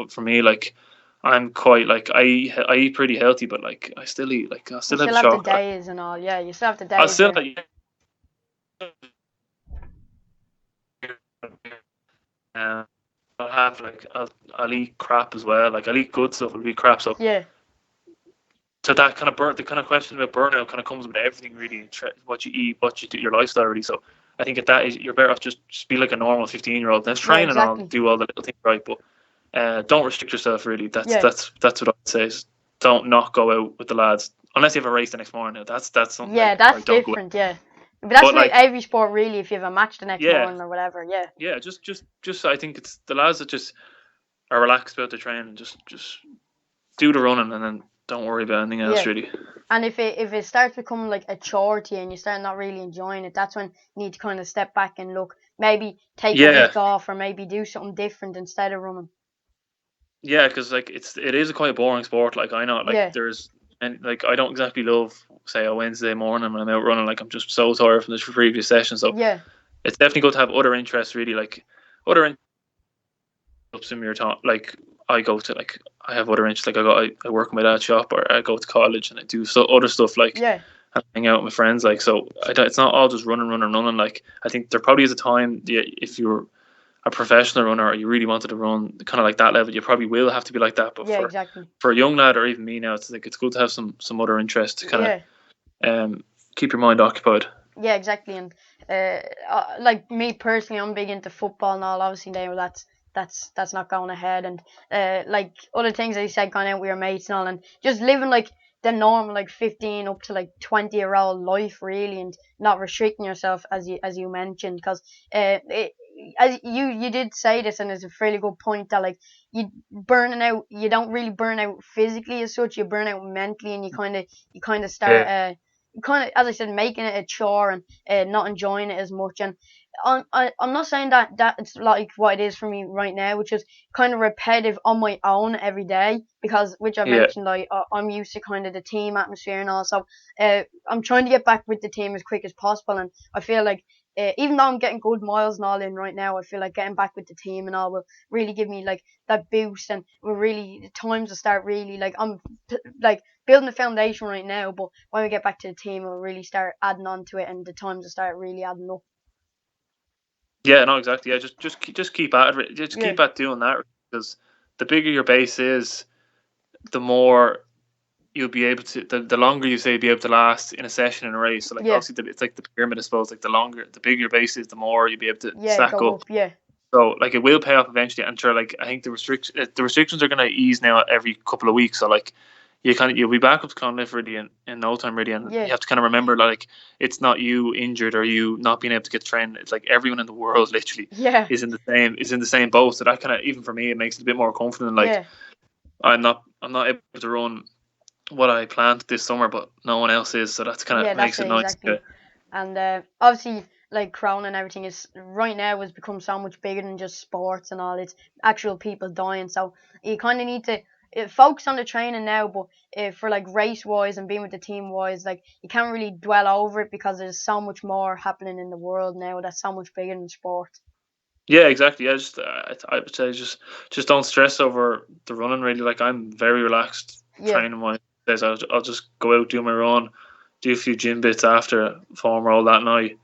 for me, like I'm quite like I eat pretty healthy, but like I still eat like I still have chocolate.
The days and all. Yeah, you still have the days.
I still like. I'll have like I'll eat crap as well. Like I'll eat good stuff. I'll eat crap stuff.
Yeah.
So that kind of the kind of question about burnout kind of comes with everything really. What you eat, what you do, your lifestyle really. So I think at that age, you're better off just be like a normal 15-year-old. Let's train and all, do all the little things right, but don't restrict yourself really. That's what I'd say. Is don't not go out with the lads unless you have a race the next morning. That's something.
Yeah, that's different. Yeah. But that's
But
like
like,
every sport really. If you have a match the next
yeah,
morning or whatever, yeah.
yeah, just I think it's the lads that just are relaxed about their training, just do the running and then don't worry about anything else
Yeah.
really.
And if it starts becoming like a chore to you and you start not really enjoying it, that's when you need to kind of step back and look, maybe take a
Yeah,
week off or maybe do something different instead of running.
yeah, because like it is a quite boring sport. Like I know, like
Yeah,
there's and like I don't exactly love say a Wednesday morning when I'm out running. Like I'm just so tired from the previous session. So
yeah,
it's definitely good to have other interests. Really, like other interests in your time. Like I go to like I have other interests. Like I work in my dad's shop or I go to college and I do other stuff like
yeah,
and hang out with my friends. Like so, it's not all just running. Like I think there probably is a time if you're a professional runner or you really wanted to run kind of like that level, you probably will have to be like that. But
yeah, exactly.
for a young lad or even me now, it's like it's good to have some other interest to kind of
Yeah,
keep your mind occupied.
yeah, exactly. And like me personally, I'm big into football and all. Obviously, now that's not going ahead. And like other things, as you said, going out with your mates and all, and just living like the normal like 15 up to like 20-year-old life really, and not restricting yourself as you mentioned, because it, as you did say this, and it's a fairly good point that like you don't really burn out physically as such, you burn out mentally, and you kind of start
Yeah,
kind of, as I said, making it a chore and not enjoying it as much. And I'm not saying that it's like what it is for me right now, which is kind of repetitive on my own every day, because which I
yeah,
mentioned, I'm used to kind of the team atmosphere and all. So I'm trying to get back with the team as quick as possible, and I feel like. Even though I'm getting good miles and all in right now, I feel like getting back with the team and all will really give me like that boost, and will really the times will start really like like building the foundation right now, but when we get back to the team, we'll really start adding on to it, and the times will start really adding up.
yeah. No, exactly. Yeah, just keep at it. Just
Yeah,
keep at doing that because the bigger your base is, the more you'll be able to the longer you say be able to last in a session in a race. So like
yeah,
obviously it's like the pyramid, I suppose. Like the bigger your base is, the more you'll be able to
yeah,
stack
go
up.
up, yeah,
So like it will pay off eventually. And sure, like I think the restrictions are going to ease now every couple of weeks. So like you'll be back up to Clonliffe really in no time really, and
yeah,
you have to kind of remember like it's not you injured or you not being able to get trained. It's like everyone in the world literally
yeah,
is in the same boat. So that kind of even for me it makes it a bit more confident. Like
yeah,
I'm not able to run what I planned this summer, but no one else is. So that's kind
yeah.
of
That's
makes it
it
nice.
exactly. And obviously, like Crown and everything is right now has become so much bigger than just sports and all. It's actual people dying, so you kind of need to focus on the training now. But for like race wise and being with the team wise, like you can't really dwell over it because there's so much more happening in the world now that's so much bigger than sport.
Yeah, exactly. Yeah, just I would say just don't stress over the running. Really, like I'm very relaxed
Yeah,
training my days. I'll just go out do my run, do a few gym bits after form roll that night,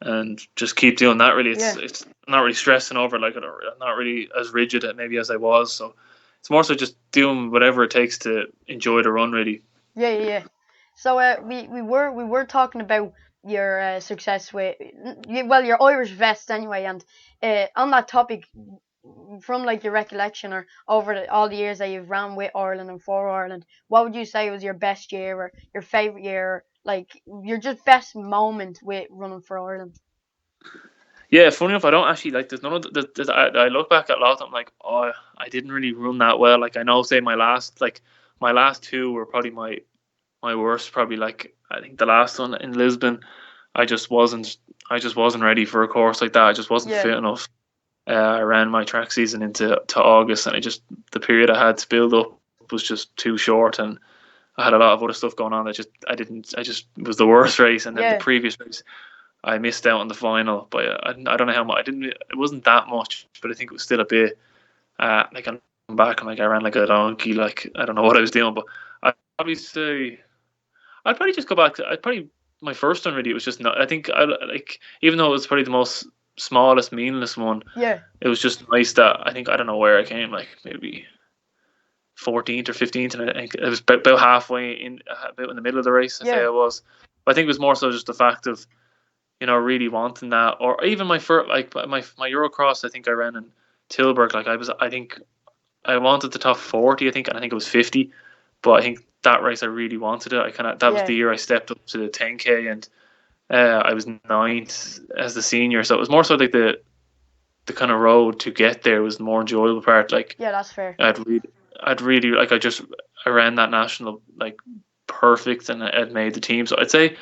and just keep doing that. Really, it's
yeah.
it's not really stressing over like I'm not really as rigid maybe as I was. So it's more so just doing whatever it takes to enjoy the run. Really.
Yeah, yeah, yeah. So we were talking about your success with well your Irish vest anyway, and on that topic, from like your recollection or over all the years that you've ran with Ireland and for Ireland, what would you say was your best year or your favorite year, or like your just best moment with running for Ireland?
Yeah, funny enough, I don't actually like. There's none of I look back at a lot of them like, oh, I didn't really run that well. Like I know, say my last two were probably my worst. Probably like I think the last one in Lisbon, I just wasn't ready for a course like that. I just wasn't
Yeah,
fit enough. I ran my track season into August, and the period I had to build up was just too short, and I had a lot of other stuff going on that just I didn't. I just it was the worst race, and then the
yeah,
previous race I missed out on the final by I don't know how much. I didn't. It wasn't that much, but I think it was still a bit. Like I'm back and like I ran like a donkey. Like I don't know what I was doing, but I'd probably say I'd probably just go back to. I'd probably my first one really. It was just not. I think I like even though it was probably the most smallest, meaningless one.
yeah,
It was just nice that I think I don't know where I came. Like maybe 14th or 15th, and I think it was about halfway in, about in the middle of the race. I say
yeah,
I was. But I think it was more so just the fact of really wanting that, or even my first, like my Eurocross. I think I ran in Tilburg. Like I think I wanted the top 40. I think, and I think it was 50. But I think that race I really wanted it. That was
yeah,
the year I stepped up to the 10K, and I was ninth as the senior, so it was more so like the kind of road to get there was the more enjoyable part. Like,
Yeah, that's fair.
I'd really like I ran that national like perfect, and I'd made the team. So I'd say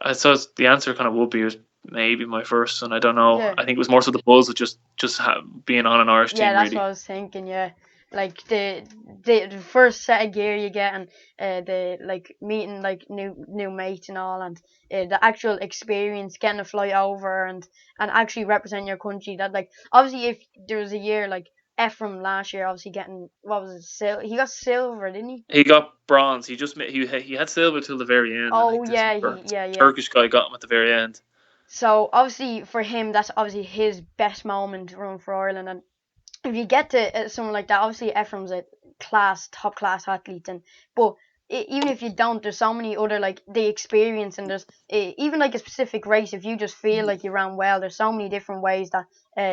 I suppose the answer kind of would be was maybe my first one. I don't know.
Yeah.
I think it was more so the buzz of just being on an Irish
Yeah,
team
that's
really.
what I was thinking. Yeah, like the first set of gear you get, and the like meeting like new mates and all, and the actual experience getting a flight over and actually represent your country. That like obviously if there was a year like Ephraim last year, obviously getting what was it? He got silver, didn't he?
He got bronze. He had silver till the very end. I
Oh
think this
yeah, yeah.
Turkish guy got him at the very end.
So obviously for him, that's obviously his best moment run for Ireland, and if you get to someone like that, obviously Ephraim's a top class athlete, and but even if you don't, there's so many other like the experience, and there's even like a specific race. If you just feel like you ran well, there's so many different ways that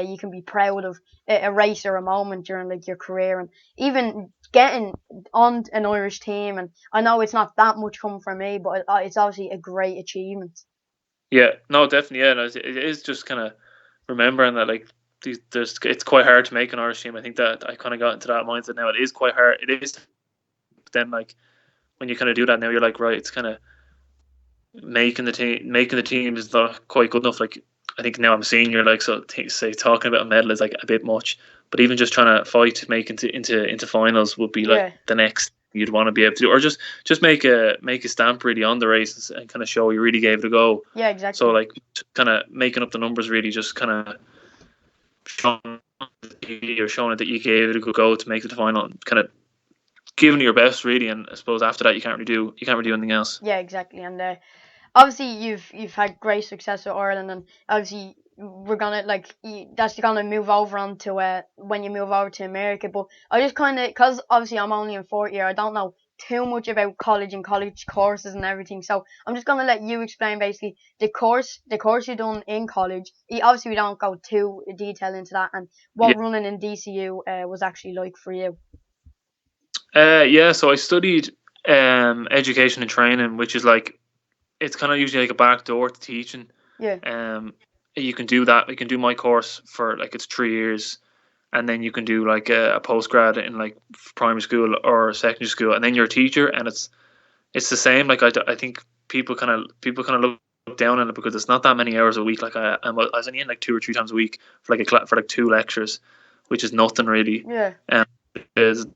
you can be proud of a race or a moment during like your career, and even getting on an Irish team. And I know it's not that much coming from me, but it's obviously a great achievement.
Yeah, no, definitely. Yeah, no, it is just kind of remembering that like it's quite hard to make an Irish team. I think that I kind of got into that mindset now. It is quite hard. It is. But then like when you kind of do that now, you're like, right, it's kind of making the team is not quite good enough. Like I think now I'm a senior, like so say talking about a medal is like a bit much. But even just trying to fight to make into finals would be like
Yeah,
the next you'd want to be able to do, or just make a stamp really on the races and kind of show you really gave it a go.
yeah,
So
exactly.
like kind of making up the numbers really, just kind of showing or showing it that you gave it a good go to make it to the final, and kind of giving it your best really. And I suppose after that you can't really do anything else.
Yeah, exactly. And obviously you've had great success with Ireland, and obviously we're gonna like that's gonna move over on to when you move over to America. But I just kind of because obviously I'm only in fourth year, I don't know too much about college and college courses and everything. So I'm just gonna let you explain basically the course you done in college. Obviously we don't go too detailed into that, and
Yeah.
what running in DCU was actually like for you.
Yeah. So I studied education and training, which is like it's kind of usually like a back door to teaching.
Yeah,
Um, you can do that. You can do my course for like it's 3 years, and then you can do like a postgrad in like primary school or secondary school, and then you're a teacher, and it's the same. Like I think people kind of look down on it because it's not that many hours a week. Like I was only in like 2 or 3 times a week for like for like 2 lectures, which is nothing really.
yeah.
Um, is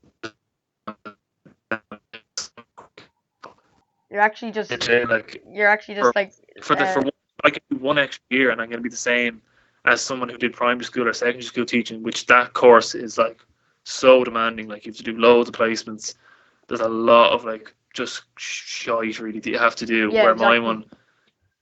You're actually just
like
you're actually
for
just like
for one, I can do 1 extra year and I'm going to be the same as someone who did primary school or secondary school teaching, which that course is like so demanding. Like you have to do loads of placements. There's a lot of like just shite really that you have to do.
yeah,
Where my
exactly.
one,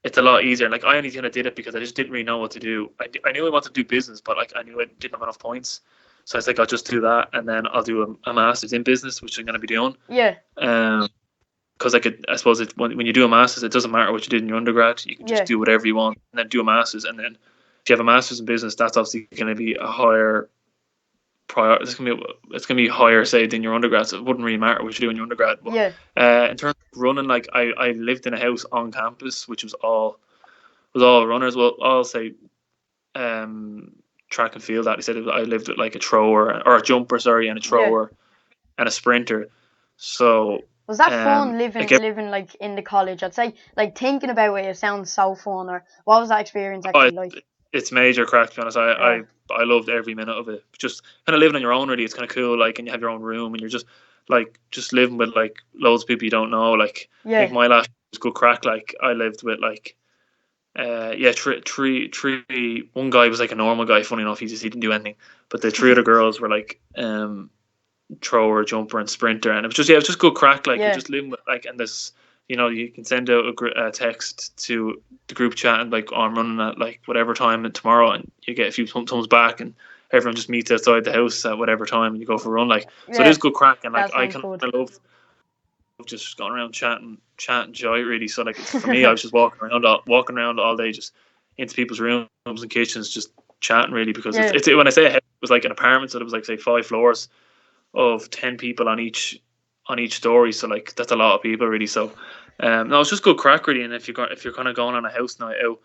it's a lot easier. Like I only kind of did it because I just didn't really know what to do. I knew I wanted to do business, but like I knew I didn't have enough points. So I was like, I'll just do that, and then I'll do a master's in business, which I'm going to be doing.
Yeah,
Um, because I suppose when you do a master's, it doesn't matter what you did in your undergrad. You can just
yeah,
do whatever you want, and then do a master's, and then if you have a master's in business, that's obviously going to be a higher prior. It's going to be higher, say, than your undergrad. So it wouldn't really matter what you do in your undergrad. But
yeah.
in terms of running, like I lived in a house on campus, which was all runners. Well, I'll say um, track and field. That he said I lived with like a thrower or a jumper, sorry, and a
Yeah.
thrower and a sprinter. So
Was that fun
I
living like in the college? I'd say like thinking about it, it sounds so fun. Or what was that experience
Oh,
actually like?
it's major crack, to be honest. I,
Yeah,
I I loved every minute of it. Just kind of living on your own, really. It's kind of cool, like, and you have your own room, and you're just living with like loads of people you don't know. Like, I think
yeah,
my last was good crack. Like, I lived with like, yeah, three. One guy was like a normal guy. Funny enough, he didn't do anything. But the three other girls were like, thrower, jumper, and sprinter, and it was just good crack. Like you're
yeah,
just living with like, and this, you can send out a text to the group chat and like, oh, I'm running at like whatever time tomorrow, and you get a few thumbs back, and everyone just meets outside the house at whatever time, and you go for a run. Like, so it is
yeah.
good crack, and like
That
I
sounds
kind
good.
of love just going around chatting joy really. So like for me, I was just walking around all day, just into people's rooms and kitchens, just chatting really, because
Yeah,
it's when I say a house, it was like an apartment, so it was like say 5 floors of 10 people on each story, so like that's a lot of people really. So No, it's just good crack really, and if you're kind of going on a house night out,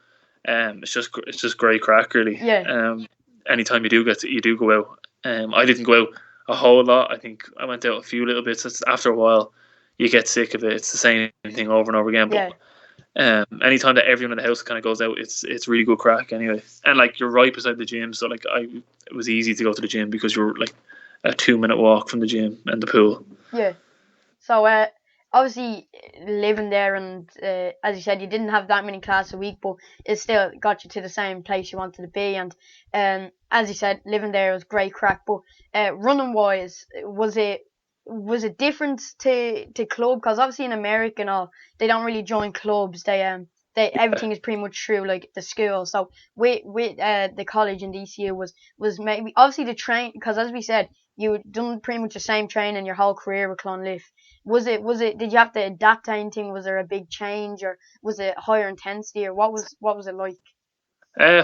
it's just great crack really.
Yeah.
Anytime you do go out. I didn't go out a whole lot. I think I went out a few little bits. After a while, you get sick of it. It's the same thing over and over again.
Yeah.
But anytime that everyone in the house kind of goes out, it's really good crack anyway. And like you're right beside the gym, so like it was easy to go to the gym because you're like a 2 minute walk from the gym and the pool.
Yeah. So obviously living there, and as you said, you didn't have that many classes a week, but it still got you to the same place you wanted to be. And as you said, living there was great crack. But running wise, was it different to club? Because obviously in America and all, they don't really join clubs. They everything is pretty much through like the school. So with the college in DCU was maybe obviously the train, because as we said, you done pretty much the same training your whole career with Clonliffe. Was it did you have to adapt to anything? Was there a big change, or was it higher intensity, or what was it like?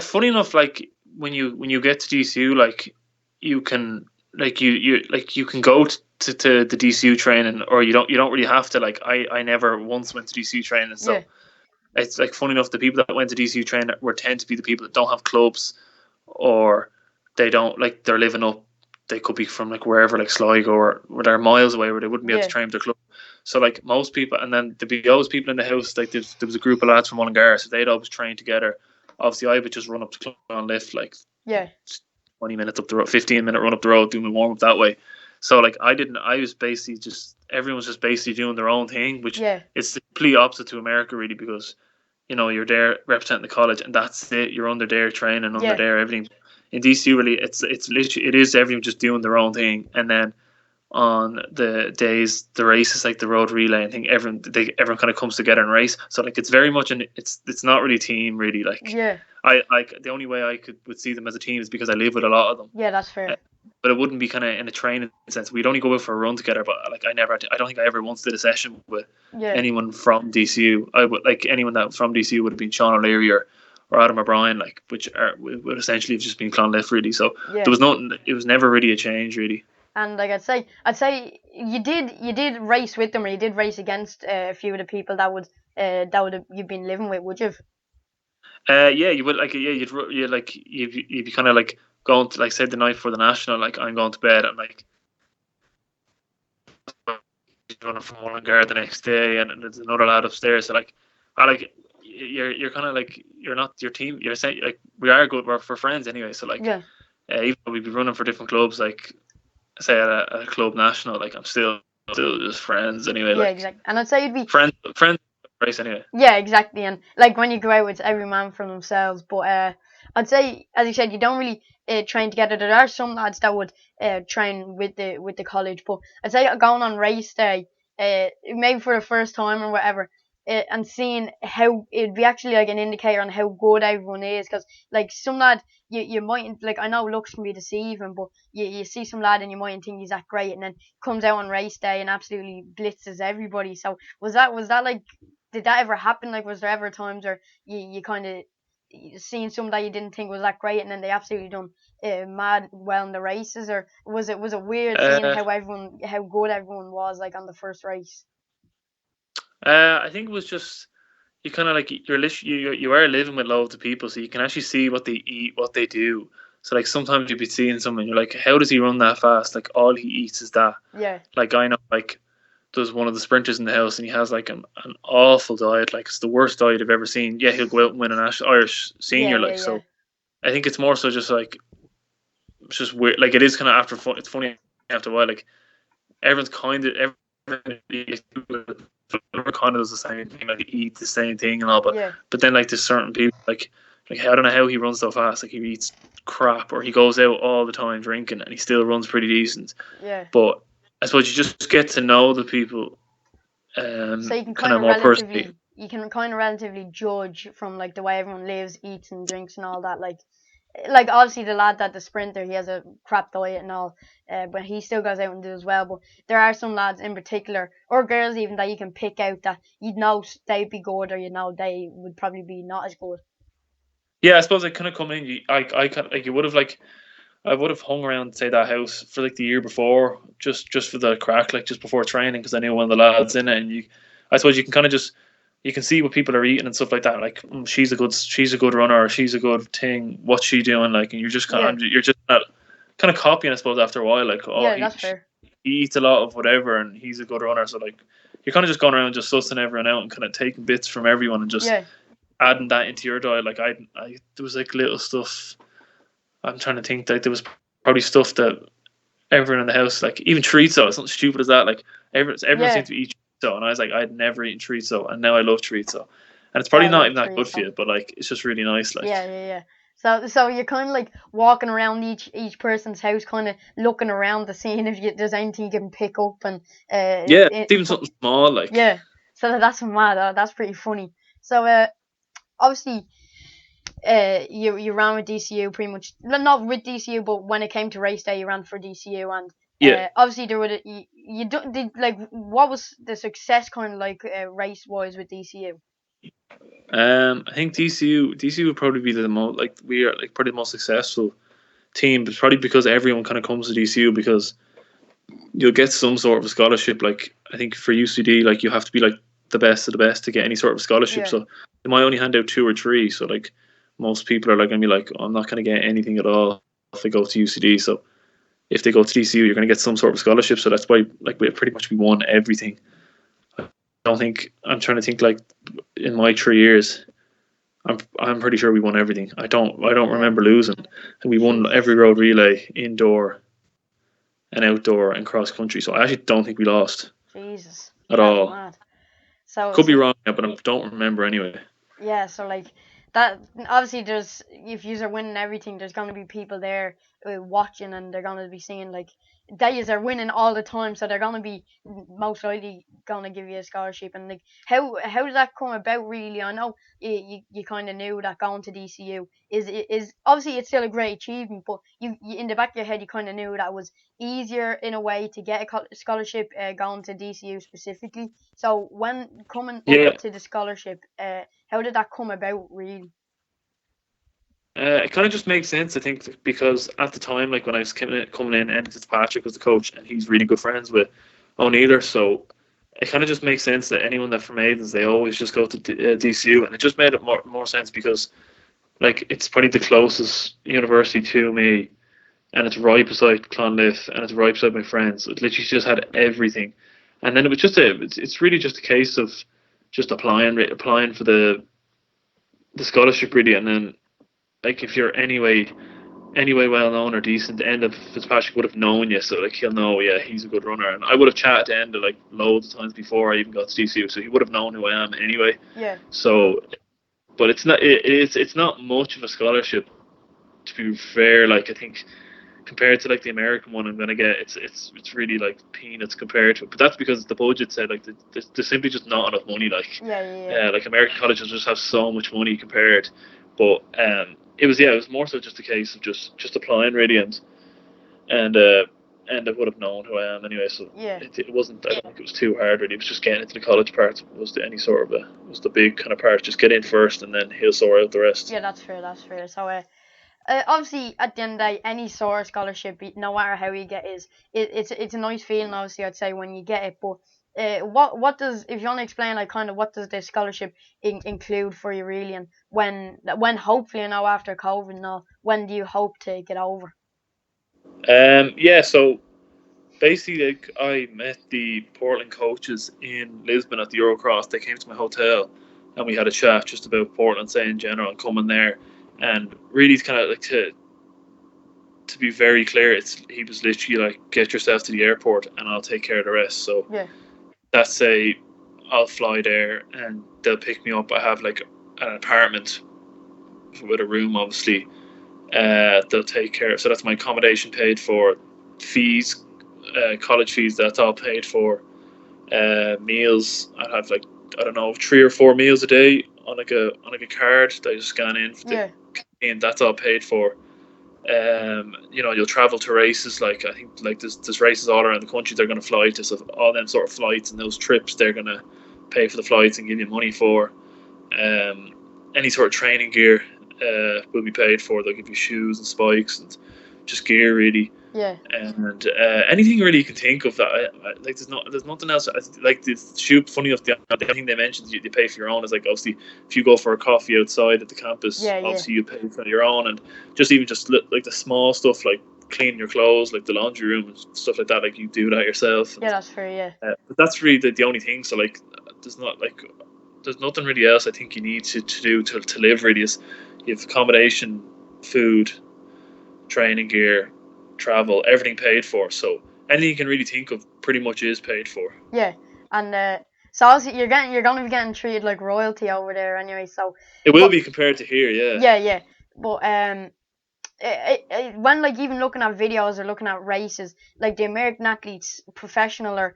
Funny enough, like when you get to DCU, like you can you can go to the DCU training, or you don't really have to. Like I never once went to DCU training, so
Yeah.
it's like funny enough the people that went to DCU training were tend to be the people that don't have clubs, or they don't like they're living up. They could be from like wherever, like Sligo, or where they're miles away, where they wouldn't be able to
Yeah.
train with their club. So like most people, and then there'd be always people in the house. Like there was a group of lads from Mullingar, so they'd always train together. Obviously, I would just run up to Clonliffe, like
Yeah.
20 minutes up the road, 15-minute run up the road, doing my warm up that way. So like I didn't. I was basically just everyone was just basically doing their own thing, which
Yeah.
it's the complete opposite to America, really, because you're there representing the college, and that's it. You're under there training, under
Yeah.
there everything. In DC, really, it's literally it is everyone just doing their own thing, and then on the days the races like the road relay, I think everyone kind of comes together and race. So like it's very much it's not really a team really. Like
Yeah.
I like the only way I would see them as a team is because I live with a lot of them.
Yeah, that's
Uh,
fair.
but it wouldn't be kind of in a training sense. We'd only go out for a run together. But like I don't think I ever once did a session with
Yeah.
anyone from DCU. I would like anyone that from DCU would have been Sean O'Leary or Adam O'Brien, like which would essentially have just been Clonliffe really. So
Yeah.
there was nothing. It was never really a change really.
And like I'd say you did race with them, or you did race against a few of the people that would have you've been living with, would you?
Yeah, you would like you like you'd be kind of like going to like say the night before the national, like I'm going to bed and like running from Mullingar the next day, and there's another lad upstairs. So like, I like you're kind of like you're not your team. You're saying like we are good. We're friends anyway. So like,
Yeah.
even though we'd be running for different clubs, like say at a club national, like I'm still just friends anyway.
Yeah,
Like
exactly. And I'd say you'd be
friends race anyway.
yeah, exactly. And like when you go out, it's every man for themselves. But I'd say, as you said, you don't really train together. There are some lads that would train with the college, but I'd say going on race day, maybe for the first time or whatever, and seeing how it'd be actually like an indicator on how good everyone is. Because like some lad, you mightn't like. I know looks can be deceiving, but you see some lad and you mightn't think he's that great, and then comes out on race day and absolutely blitzes everybody. So was that like? Did that ever happen? Like, was there ever times where you kind of seen some that you didn't think was that great, and then they absolutely done mad well in the races, or was it weird seeing
Uh,
how good everyone was like on the first race?
I think it was just you kind of like you are living with loads of people, so you can actually see what they eat, what they do. So like sometimes you'd be seeing someone, you're like, how does he run that fast? Like all he eats is that.
Yeah.
Like I know, like there's one of the sprinters in the house, and he has like an awful diet. Like it's the worst diet I've ever seen. Yeah, he'll go out and win an Irish
Yeah.
senior.
Yeah.
Like
Yeah.
so, I think it's more so just like it's just weird. Like it is kind of after fun. It's funny after a while. Like everyone's kind of everyone kind of does the same thing. Like eat the same thing and all, but
Yeah.
then like there's certain people like I don't know how he runs so fast. Like he eats crap, or he goes out all the time drinking, and he still runs pretty decent.
Yeah.
But I suppose you just get to know the people,
So you can
kind of more personally.
kind of relatively judge from like the way everyone lives, eats, and drinks and all that. Like obviously the lad that the sprinter, he has a crap diet and all, but he still goes out and does well. But there are some lads in particular, or girls even, that you can pick out that you'd know they'd be good, or they would probably be not as good.
Yeah, I suppose I kind of come in. I kind of like you would have like I would have hung around say that house for like the year before, just for the crack, like just before training, because I knew one of the lads in it, and I suppose you can kind of just you can see what people are eating and stuff like that. Like she's a good runner, or she's a good thing. What's she doing? Like, and you're just not kind of copying, I suppose, after a while. Like, oh,
that's fair.
He eats a lot of whatever, and he's a good runner. So like, you're kind of just going around just sussing everyone out and kind of taking bits from everyone and just adding that into your diet. Like there was like little stuff. I'm trying to think. Like there was probably stuff that everyone in the house, like even chorizo, something stupid as that. Like everyone seemed to eat chorizo, and I was like, I'd never eaten chorizo, and now I love chorizo. And it's probably not even that good for you, but like it's just really nice. Like
yeah. So you're kind of like walking around each person's house, kind of looking around to seeing if there's anything you can pick up, and
even something small, like
So that's mad. That's pretty funny. So obviously, you ran with DCU pretty much, not with DCU, but when it came to race day, you ran for DCU, and obviously there were did like what was the success kind of like race wise with DCU?
I think DCU would probably be the most, like, we are like probably the most successful team, but probably because everyone kind of comes to DCU because you'll get some sort of a scholarship. Like I think for UCD, like you have to be like the best of the best to get any sort of scholarship. So they might only hand out 2 or 3. So like most people are like gonna be like, oh, I'm not gonna get anything at all if they go to UCD. So if they go to DCU, you're gonna get some sort of scholarship. So that's why like we won everything. I'm trying to think, like in my 3 years, I'm pretty sure we won everything. I don't remember losing, and we won every road relay, indoor and outdoor and cross country. So I actually don't think we lost.
Jesus.
At all.
Mad. So
could be wrong, but I don't remember anyway.
Yeah, so like that. Obviously, there's if you are winning everything, there's gonna be people there watching, and they're gonna be seeing like they are winning all the time, so they're gonna be most likely gonna give you a scholarship. And like how did that come about? Really, I know you kind of knew that going to DCU is obviously it's still a great achievement, but you in the back of your head you kind of knew that it was easier in a way to get a scholarship going to DCU specifically. So when coming up to the scholarship, how did that come about, really?
It kind of just makes sense, I think, because at the time, like when I was coming in, and Fitzpatrick was the coach, and he's really good friends with O'Neiller, so it kind of just makes sense that anyone that from Aidens, they always just go to DCU, and it just made it more sense because, like, it's probably the closest university to me, and it's right beside Clonliffe, and it's right beside my friends. So it literally just had everything, and then it was just it's really just a case of just applying for the scholarship, really, and then like if you're anyway well known or decent, Enda Fitzpatrick would have known you, so like he'll know, yeah, he's a good runner. And I would have chatted to Enda like loads of times before I even got to DCU, so he would have known who I am anyway.
Yeah.
So, but it's not much of a scholarship, to be fair. Like I think compared to like the American one, I'm gonna get it's really like peanuts compared to it. But that's because the budget said like there's simply just not enough money. Like like American colleges just have so much money compared, but it was more so just a case of just applying, really, and I would have known who I am anyway, so it wasn't. I don't think it was too hard, really. It was just getting into the college part was the big kind of part. Just get in first, and then he'll sort out the rest.
Yeah, that's fair. So obviously at the end of the day, any sort of scholarship, no matter how you get it, it's a nice feeling, obviously, I'd say, when you get it. But what does, if you want to explain, like kind of what does the scholarship include for you, really, and when hopefully, after COVID, when do you hope to get over?
So basically, like, I met the Portland coaches in Lisbon at the Eurocross. They came to my hotel and we had a chat just about Portland, say, in general, and coming there. And really, kind of like to be very clear, he was literally like, get yourself to the airport and I'll take care of the rest. So that's say I'll fly there and they'll pick me up. I have like an apartment with a room, obviously. They'll take care of. So that's my accommodation paid for, fees, college fees, that's all paid for. Meals, I have like, I don't know, 3 or 4 meals a day on like a card that I just scan in for and that's all paid for. You'll travel to races, like I think like there's races all around the country they're going to fly to, so all them sort of flights and those trips they're going to pay for the flights and give you money for. Any sort of training gear will be paid for. They'll give you shoes and spikes and just gear, really.
Yeah.
And anything really you can think of that, like there's nothing else. Like the shoot, funny enough, the other thing they mentioned you pay for your own is like obviously if you go for a coffee outside at the campus,
Yeah.
obviously you pay for your own, and just like the small stuff like cleaning your clothes, like the laundry room and stuff like that, like you do that yourself. And,
Yeah, that's fair. Yeah.
but that's really the only thing. So like there's not like there's nothing really else I think you need to do to live really. Is you have accommodation, food, training gear, travel, everything paid for. So anything you can really think of pretty much is paid for.
Yeah, and so obviously you're gonna be getting treated like royalty over there anyway. So,
It will
but
be compared to here, yeah.
yeah, but when like even looking at videos or looking at races, like the American athletes, professional or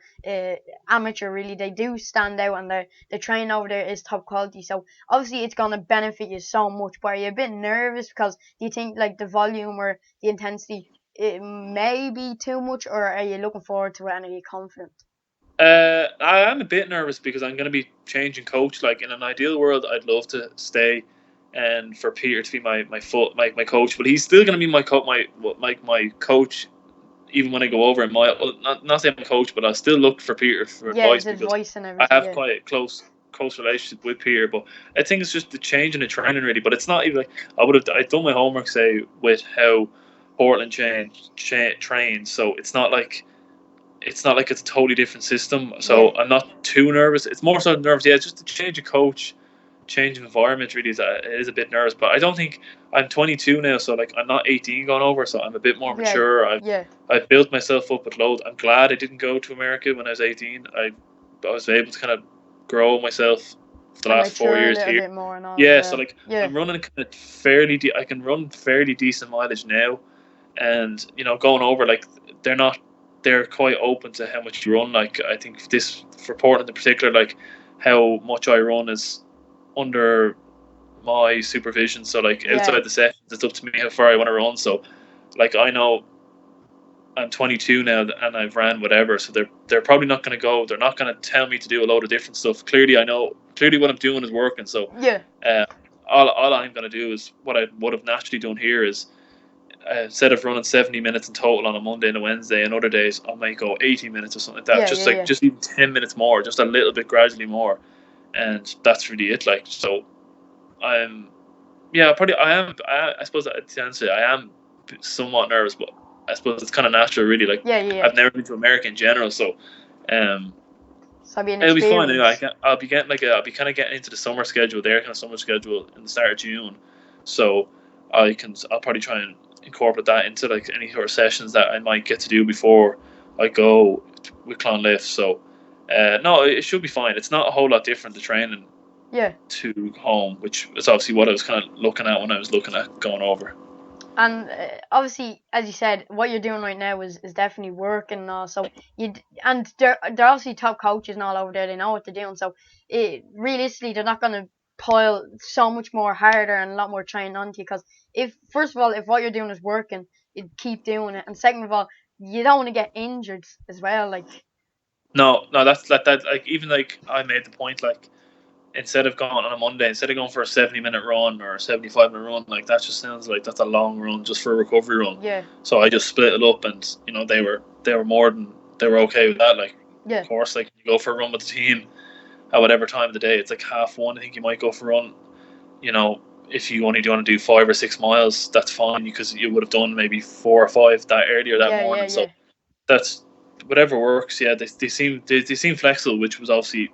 amateur, really they do stand out, and the training over there is top quality. So obviously it's gonna benefit you so much. But are you a bit nervous because do you think like the volume or the intensity it may be too much, or are you looking forward to it and are you confident?
I am a bit nervous because I'm going to be changing coach. Like in an ideal world, I'd love to stay and for Peter to be my coach, but he's still going to be my coach even when I go over. And not say my coach, but I still look for Peter for
Yeah,
advice
his
because
advice and
I
everything.
have
Yeah,
quite a close relationship with Peter. But I think it's just the change in the training really. But it's not even like I'd done my homework say with how Portland trains, so it's not like it's a totally different system.
yeah,
So I'm not too nervous. It's more so nervous. Yeah, it's just a change of coach, change of environment. Really, it is a bit nervous. But I don't think I'm 22 now, so like I'm not 18 going over. So I'm a bit more
yeah,
mature.
yeah.
I've built myself up with loads. I'm glad I didn't go to America when I was 18. I was able to kind of grow myself for the
And
last four
mature a
years
little
here.
bit more and all as
Yeah, so
well.
like
Yeah,
I'm running kind of I can run fairly decent mileage now, and going over like they're not they're quite open to how much you run. Like I think this for Portland in particular, like how much I run is under my supervision. So like
yeah,
outside the sessions, it's up to me how far I want to run. So like I know I'm 22 now and I've ran whatever. So they're probably not going to go. They're not going to tell me to do a load of different stuff. Clearly, I know clearly what I'm doing is working. So
yeah.
uh, all I'm going to do is what I would have naturally done here is instead of running 70 minutes in total on a Monday and a Wednesday, and other days I might go 80 minutes or something like that.
Yeah,
Just
yeah,
like
yeah.
just even 10 minutes more, just a little bit gradually more, and that's really it. Like so, I'm yeah, probably I suppose to answer it, I am somewhat nervous, but I suppose it's kind of natural, really. Like
Yeah, yeah, yeah.
I've never been to America in general, so um,
So it'll be an
it'll be fine. Anyway,
experience.
I'll be getting I'll be kind of getting into the summer schedule, their kind of summer schedule in the start of June, so I'll probably try and incorporate that into like any sort of sessions that I might get to do before I go with Clonliffe. So no, it should be fine. It's not a whole lot different to training
Yeah.
to home, which is obviously what I was kind of looking at when I was looking at going over.
And obviously, as you said, what you're doing right now is definitely working and all. So and they're obviously top coaches and all over there. They know what they're doing. So realistically, they're not gonna pile so much more harder and a lot more training onto you. Because if first of all, if what you're doing is working, you keep doing it. And second of all, you don't want to get injured as well. Like
No, that like even like I made the point like instead of going on a Monday, instead of going for a 70-minute run or a 75-minute run, like that just sounds like that's a long run just for a recovery run.
yeah,
So I just split it up, and they were more than they were okay with that. Like of
yeah,
course, like you go for a run with the team at whatever time of the day. It's like 1:30. I think you might go for a run. You know, if you only want to do 5 or 6 miles, that's fine because you would have done maybe 4 or 5 that earlier that
yeah, yeah,
morning. So
yeah.
that's whatever works. Yeah, they seem flexible, which was obviously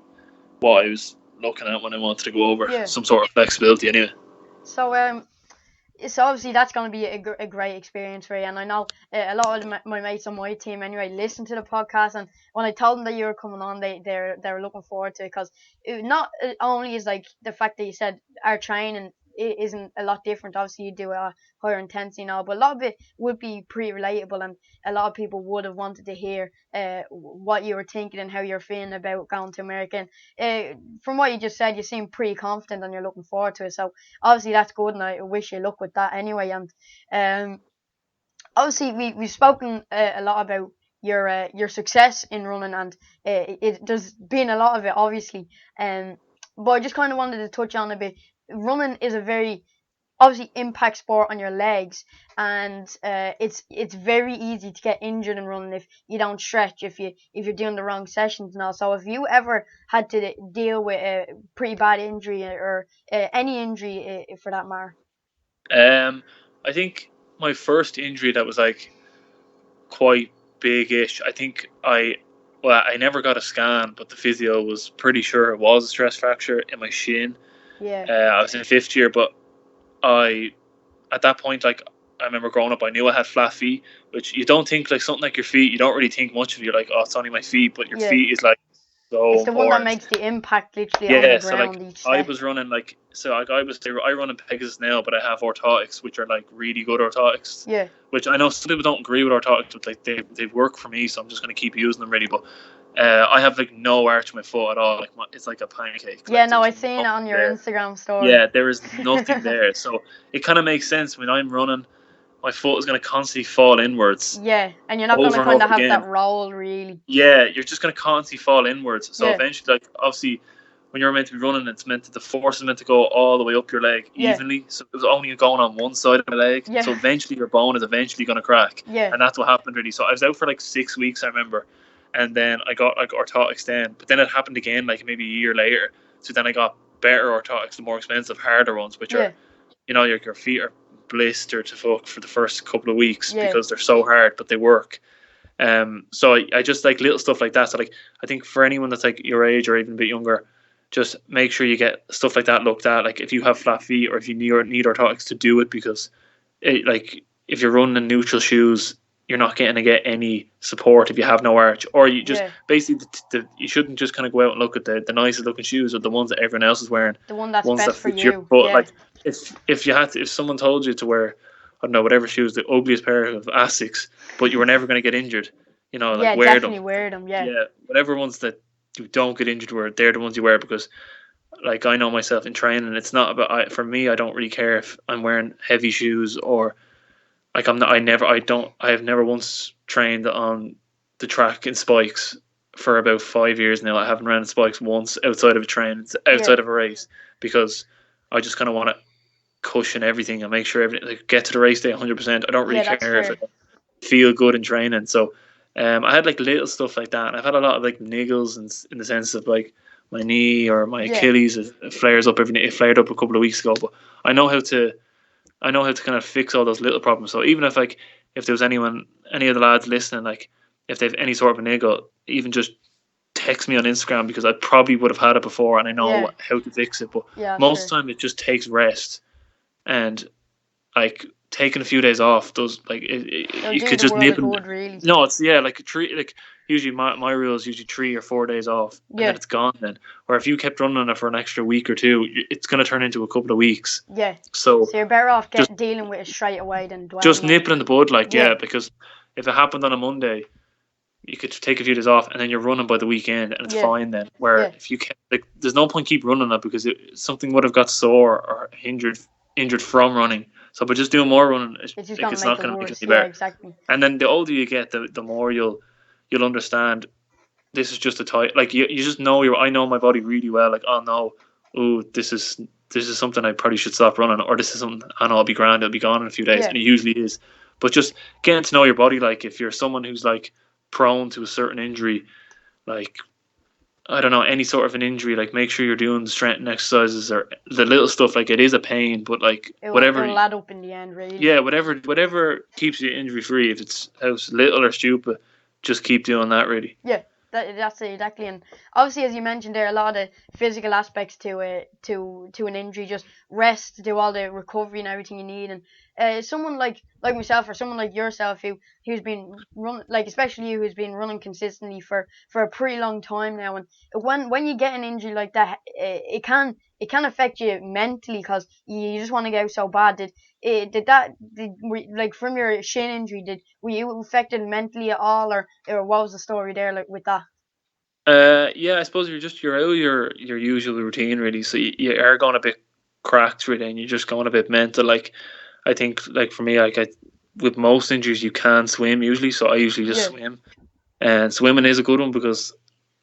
what I was looking at when I wanted to go over
Yeah.
some sort of flexibility. Anyway,
So so obviously that's going to be a great experience for you, and I know a lot of my mates on my team anyway listen to the podcast, and when I told them that you were coming on, they were looking forward to it because not only is like the fact that you said our training isn't a lot different. Obviously, you do a higher intensity now, but a lot of it would be pretty relatable, and a lot of people would have wanted to hear what you were thinking and how you're feeling about going to America. And, from what you just said, you seem pretty confident and you're looking forward to it. So obviously that's good, and I wish you luck with that anyway. And um, obviously we've spoken a lot about your success in running, and there's been a lot of it, obviously. But I just kind of wanted to touch on a bit. Running is a very obviously impact sport on your legs, and it's very easy to get injured in running if you don't stretch, if you're doing the wrong sessions and all. So if you ever had to deal with a pretty bad injury, or any injury for that matter.
I think my first injury that was like quite big-ish. I think I never got a scan, but the physio was pretty sure it was a stress fracture in my shin.
Yeah.
I was in fifth year, but at that point, like, I remember growing up, I knew I had flat feet, which you don't think, like, something like your feet, you don't really think much of it. You're like, oh, it's only my feet, but your feet is like so
it's the one that
important.
makes the impact literally on the ground.
So like
each step.
I was running I run in Pegasus now, but I have orthotics, which are like really good orthotics.
Yeah.
Which I know some people don't agree with orthotics, but like they work for me, so I'm just gonna keep using them really. But I have like no arch in my foot at all. Like it's like a pancake.
Yeah,
like,
no, I seen it on your Instagram story.
Yeah, there is nothing there, so it kind of makes sense when I'm running. My foot is going to constantly fall inwards.
Yeah, and you're not going to kind of have that roll, really.
Yeah, you're just going to constantly fall inwards. So eventually, like, obviously, when you're meant to be running, the force is meant to go all the way up your leg evenly. So it was only going on one side of my leg. So eventually your bone is eventually going to crack.
Yeah.
And that's what happened, really. So I was out for like 6 weeks, I remember. And then I got like orthotics then. But then it happened again, like maybe a year later. So then I got better orthotics, the more expensive, harder ones, which are, you know, your feet are blistered to fuck for the first couple of weeks because they're so hard, but they work. So I just like little stuff like that. So like I think for anyone that's like your age or even a bit younger, just make sure you get stuff like that looked at. Like if you have flat feet or if you need orthotics, to do it, because like if you're running in neutral shoes, you're not going to get any support if you have no arch. Or you just basically you shouldn't just kind of go out and look at the nicest looking shoes or the ones that everyone else is wearing.
The one that's best for you.
But like if someone told you to wear, I don't know, whatever shoes, the ugliest pair of Asics, but you were never going to get injured, you know, like wear them.
Wear them. Yeah,
whatever ones that you don't get injured with, they're the ones you wear, because like I know myself in training, it's not about for me. I don't really care if I'm wearing heavy shoes or like I have never once trained on the track in spikes for about 5 years now. I haven't ran in spikes once outside of a train, outside of a race, because I just kind of want to cushion everything and make sure everything, like, get to the race day 100%. I don't really care if I feel good in training. So I had like little stuff like that, and I've had a lot of like niggles in the sense of like my knee or my Achilles. It flares up it flared up a couple of weeks ago, but I know how to kind of fix all those little problems. So even if there was any of the lads listening, like if they have any sort of a niggle, even just text me on Instagram, because I probably would have had it before and I know how to fix it. But most of the time it just takes rest, and like taking a few days off does, like, you could just nip and
really.
No, it's like usually my rule is usually 3 or 4 days off, and then it's gone then. Or if you kept running it for an extra week or two, it's going to turn into a couple of weeks.
Yeah. So you're better off dealing with it straight away than
just nip it in the bud, like because if it happened on a Monday, you could take a few days off and then you're running by the weekend and it's fine then. Where if you can't, like, there's no point keep running it because something would have got sore or injured from running. So by just doing more running, it's not going to make it any better.
Exactly.
And then the older you get, the more you'll understand. This is just a tight. Like you just know I know my body really well. Like, oh no, this is something I probably should stop running, or this is something I know I'll be grand. It'll be gone in a few days, and it usually is. But just getting to know your body, like if you're someone who's like prone to a certain injury, like, I don't know, any sort of an injury, like make sure you're doing the strengthening exercises or the little stuff. Like, it is a pain, but like whatever,
it'll add up in the end, really.
Yeah, whatever keeps you injury free. If it's how little or stupid, just keep doing that, really.
Yeah, that's it, exactly. And obviously, as you mentioned, there are a lot of physical aspects to an injury. Just rest, do all the recovery and everything you need. And someone like myself, or someone like yourself who's been running, like especially you, who's been running consistently for a pretty long time now, and when you get an injury like that, it can affect you mentally, because you just want to go so bad. Like from your shin injury, were you affected mentally at all, or what was the story there, like, with that?
Yeah, I suppose you're out of your usual routine, really. So you are going a bit cracked, really, and you're just going a bit mental. Like, I think, like for me, like with most injuries, you can swim usually, so I usually just swim. And swimming is a good one because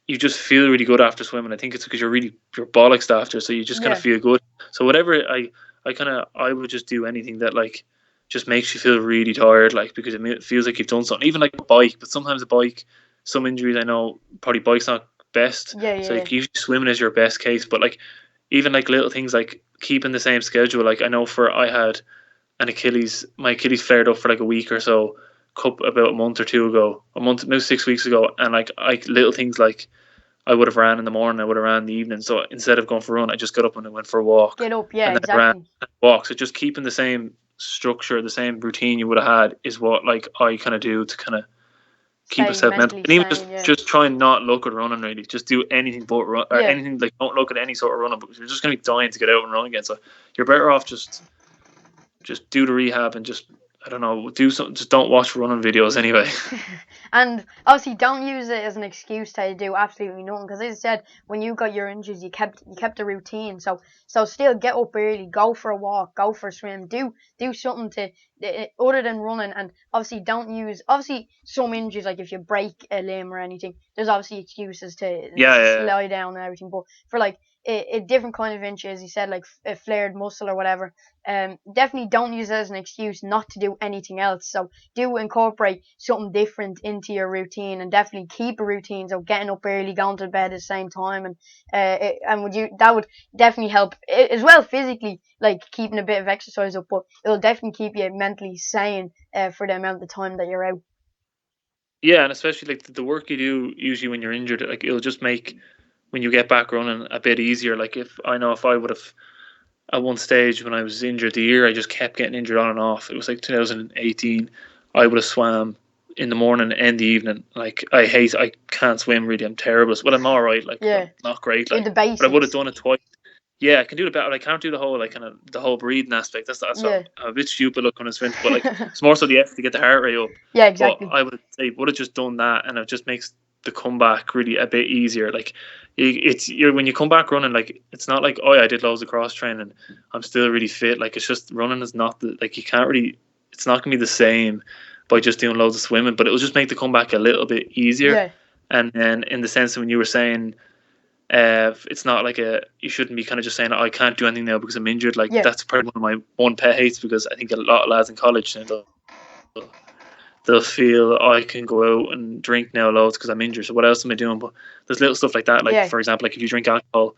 you just feel really good after swimming. I think it's because you're bollocks after, so you just kind of feel good. So whatever, I I would just do anything that like just makes you feel really tired, like, because it feels like you've done something. Even like a bike, but sometimes a bike, some injuries I know probably bike's not best.
Yeah,
So
yeah,
like usually swimming is your best case, but like even like little things like keeping the same schedule. Like I know I had an Achilles, my Achilles flared up for like a week or so, about a month or two ago, maybe 6 weeks ago, and like little things like I would have ran in the morning, I would have ran in the evening. So instead of going for a run, I just got up and I went for a walk,
get up. Yeah,
and then I ran
exactly.
and walked. So just keeping the same structure, the same routine you would have had is what like I kind of do to kind of keep
Stay
myself mental.
mentally
And even
sane. Yeah,
just try and not look at running really. Just do anything but run, or
yeah.
anything like don't look at any sort of running, because you're just gonna be dying to get out and run again. So you're better off just do the rehab and just, I don't know, do something. Just don't watch running videos anyway.
And obviously, don't use it as an excuse to do absolutely nothing. Because as I said, when you got your injuries, you kept a routine. So still get up early, go for a walk, go for a swim, do something to other than running. And obviously, don't use some injuries, like if you break a limb or anything, there's obviously excuses to
Yeah.
lie down and everything. But for like a different kind of injury, as you said, like a flared muscle or whatever, definitely don't use it as an excuse not to do anything else. So do incorporate something different into your routine, and definitely keep a routine. So getting up early, going to bed at the same time, and that would definitely help as well physically, like keeping a bit of exercise up, but it'll definitely keep you mentally sane for the amount of time that you're out.
Yeah, and especially like the work you do usually when you're injured, like it'll just make when you get back running a bit easier. Like if I would have at one stage when I was injured, the year I just kept getting injured on and off. It was like 2018. I would have swam in the morning and the evening. Like I can't swim really. I'm terrible. Well, I'm all right. Like
Yeah,
I'm not great.
do
Like,
the
but I would have
basics.
done it twice. Yeah, I can do the better. I can't do the whole like kind of the whole breathing aspect. That's what
Yeah.
I'm a bit stupid looking on sprint, but like it's more so the effort to get the heart rate up.
Yeah,
But
exactly.
I would have just done that, and it just makes the comeback really a bit easier. Like when you come back running, like it's not like, oh yeah, I did loads of cross training, I'm still really fit. Like it's just running is not like you can't really. It's not gonna be the same by just doing loads of swimming, but it will just make the comeback a little bit easier.
Yeah,
And then in the sense of when you were saying it's not like you shouldn't be kind of just saying, oh, I can't do anything now because I'm injured. Like
yeah,
that's probably one of my one pet hates, because I think a lot of lads in college, they'll feel, oh, I can go out and drink now loads because I'm injured. So what else am I doing? But there's little stuff like that. Like
yeah.
for example, like if you drink alcohol,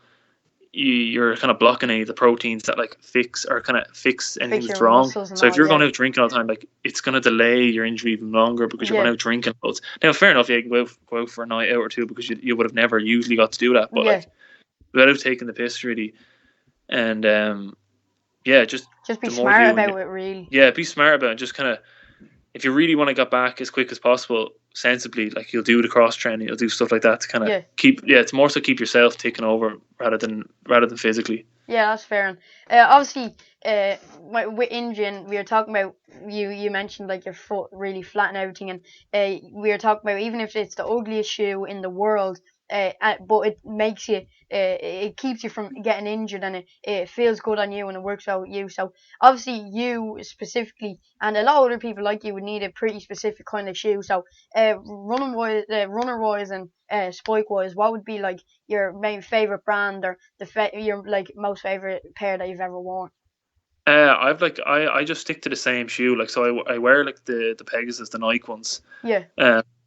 you're kind of blocking any of the proteins that like fix anything
Fix
that's
your
wrong.
muscles and
So if
all.
you're
Yeah,
going out drinking all the time, like it's going to delay your injury even longer because you're going
yeah,
out drinking loads. Now, fair enough, you can go out for a night out or two because you would have never usually got to do that. But
yeah.
like without taking the piss really, and yeah, just
Just be
the more you
smart
do, and
about it, really.
yeah, be smart about it. Just kind of, if you really want to get back as quick as possible, sensibly, like you'll do the cross training, you'll do stuff like that to kind of
Yeah.
it's more so keep yourself ticking over rather than physically.
Yeah, that's fair. And obviously, with injuring, we were talking about you mentioned like your foot really flat and everything, and we were talking about even if it's the ugliest shoe in the world, but it makes you, it keeps you from getting injured, and it feels good on you and it works out with you. So obviously, you specifically, and a lot of other people like you would need a pretty specific kind of shoe. So runner wise, and spike wise, what would be like your main favorite brand, or your like most favorite pair that you've ever worn?
I've like I just stick to the same shoe. Like so, I wear like the Pegasus, the Nike ones.
Yeah,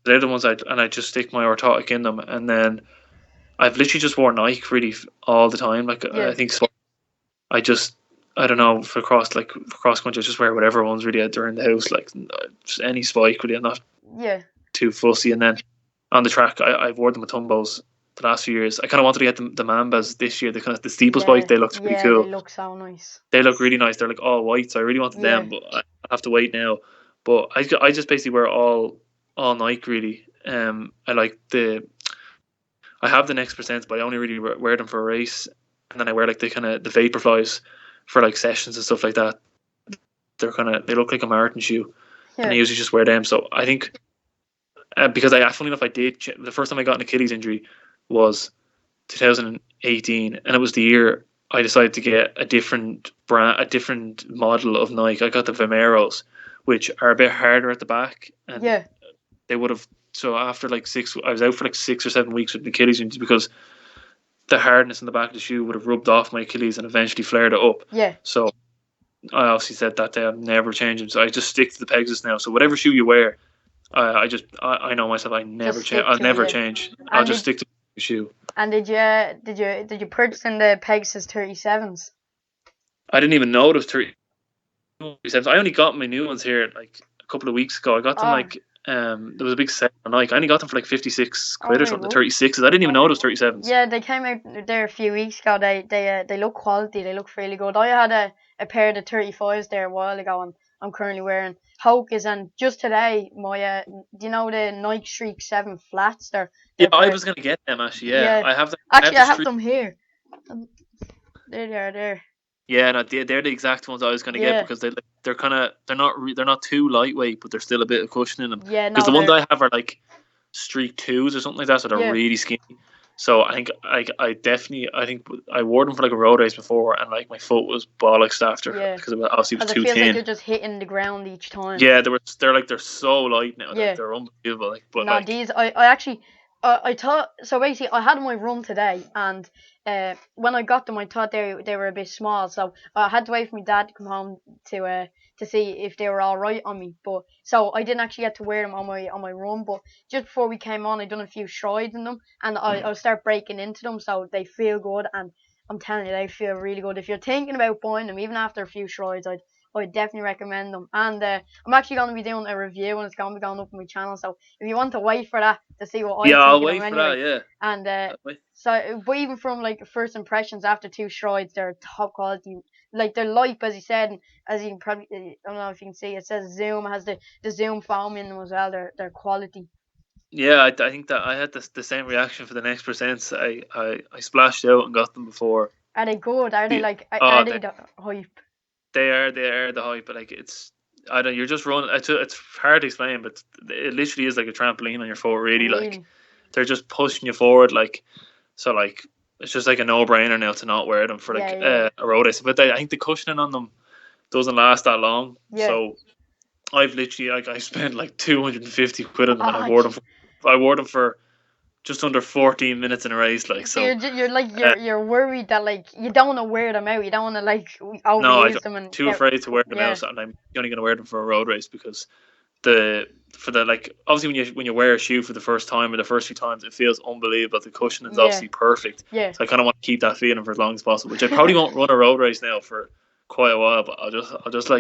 They're the ones I just stick my orthotic in them, and then I've literally just worn Nike really all the time. Like
yeah,
I think I just, I don't know, for cross country, I just wear whatever ones really out there in the house, like just any spike really. I'm not
yeah,
too fussy. And then on the track, I've worn the Matumbos the last few years. I kind of wanted to get the Mambas this year. The steeple spike,
yeah,
they looked pretty
yeah. They
cool.
look so nice.
They look really nice. They're like all white, so I really wanted
Yeah,
them, but I have to wait now. But I just basically wear all Nike really. I like I have the Next Percent, but I only really wear them for a race, and then I wear like the Vaporflies for like sessions and stuff like that. They look like a marathon shoe, and I
yeah,
usually just wear them. So I think because funny enough, I did the first time I got an Achilles injury was 2018, and it was the year I decided to get a different brand, a different model of Nike. I got the Vomeros, which are a bit harder at the back, and
yeah,
they would have. So after like I was out for like 6 or 7 weeks with an Achilles injury because the hardness in the back of the shoe would have rubbed off my Achilles and eventually flared it up.
yeah,
So I obviously said that day I'm never changing, so I just stick to the Pegasus now. So whatever shoe you wear, I know myself. I never change. I'll never change. I'll just stick to the shoe.
And did you purchase in the Pegasus 37s?
I didn't even know it was 37s. I only got my new ones here like a couple of weeks ago. I got them like there was a big sale on Nike. I only got them for like 56 quid or something. The 36s. I didn't even know it was 37s.
Yeah, they came out there a few weeks ago. They look quality. They look really good. I had a pair of the 35s there a while ago, and I'm currently wearing Hoka's. And just today, my do you know the Nike Streak 7 flats? They're
I was gonna get them actually. Yeah, I have them.
Actually, I have them here. There they are. There.
Yeah, no, they're the exact ones I was gonna get because they're not too lightweight, but there's still a bit of cushion in them.
Yeah,
because the ones I have are like Streak 2s or something like that, so they're really skinny. So I think I wore them for like a road race before, and like my foot was bollocks after because obviously it was too thin.
Like you're just hitting the ground each time.
Yeah, they're so light now. Yeah. They're unbelievable. Like, but no,
these I actually I thought so. Basically, I had my run today, and when I got them, I thought they were a bit small, so I had to wait for my dad to come home to see if they were all right on me. But so I didn't actually get to wear them on my run. But just before we came on, I done a few strides in them, and I'll start breaking into them, so they feel good. And I'm telling you, they feel really good. If you're thinking about buying them, even after a few strides, I definitely recommend them. And I'm actually going to be doing a review, and it's going to be going up on my channel. So if you want to wait for that to see what I think
I'll
of
wait
them
for
anyway.
that. Yeah.
And so, but even from like first impressions after 2 strides, they're top quality. Like they're light, as you said, as you can probably, I don't know if you can see, it says Zoom, has the Zoom foam in them as well. They're quality.
Yeah, I think that I had the same reaction for the next percents. I splashed out and got them before.
Are they good? Are they like? Are they the hype?
They are the hype, but like I don't. You're just running. It's hard to explain, but it literally is like a trampoline on your foot. Really, like they're just pushing you forward. Like so, like it's just like a no-brainer now to not wear them for like a road race. But I think the cushioning on them doesn't last that long. Yeah. So I've literally I spent like 250 quid on them, and I wore them for just under 14 minutes in a race, like so.
You're worried that like you don't want to wear them out. You don't want to like overuse them. And
too afraid to wear them out, and I'm only going to wear them for a road race because like obviously when you wear a shoe for the first time or the first few times, it feels unbelievable. The cushioning is obviously perfect. Yeah. So I kind of want to keep that feeling for as long as possible, which I probably won't run a road race now for quite a while, but I'll just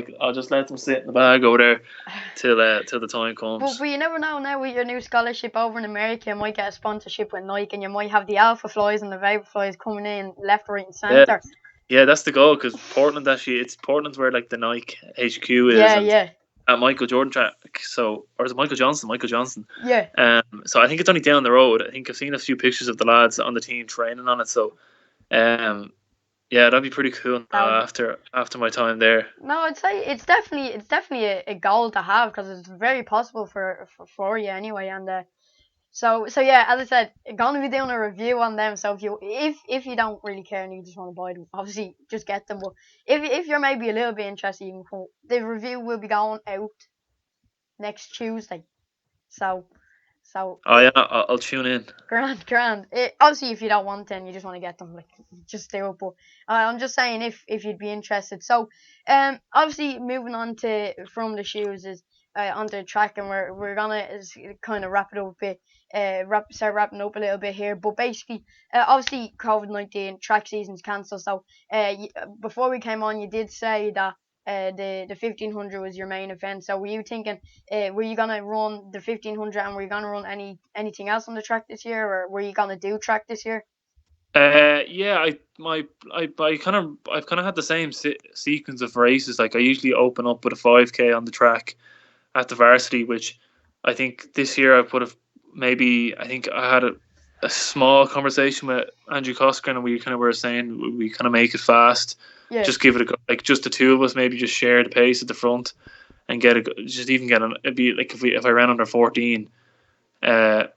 let them sit in the bag over there till the time comes.
But you never know now with your new scholarship over in America, you might get a sponsorship with Nike, and you might have the Alpha Flies and the Vapor Flies coming in left, right, and centre.
Yeah, that's the goal because Portland's where like the Nike HQ is.
Yeah.
At Michael Jordan track, or is it Michael Johnson? Michael Johnson.
Yeah.
So I think it's only down the road. I think I've seen a few pictures of the lads on the team training on it. So, yeah, that'd be pretty cool after my time there.
No, I'd say it's definitely a goal to have because it's very possible for you anyway. And so yeah, as I said, gonna be doing a review on them. So if you don't really care and you just want to buy them, obviously just get them. But if you're maybe a little bit interested, you can come. The review will be going out next Tuesday. So.
Oh yeah, I'll tune in.
Grand. Obviously, if you don't want them, you just want to get them, like just do it. But I'm just saying if you'd be interested. So, obviously moving on from the shoes is onto the track, and we're gonna kind of wrap it up a bit. Start wrapping up a little bit here. But basically, obviously COVID-19 track season's cancelled. So, before we came on, you did say that. The 1500 was your main event. So were you thinking, were you gonna run the 1500 and were you gonna run anything else on the track this year, or were you gonna do track this year?
Yeah, I've kind of had the same sequence of races. Like I usually open up with a 5k on the track at the varsity, which I think this year I I think I had a small conversation with Andrew Coscoran, and we kind of were saying we kind of make it fast. Yeah. Just give it a go. Like just the two of us, maybe just share the pace at the front and it'd be like if I ran under 14 at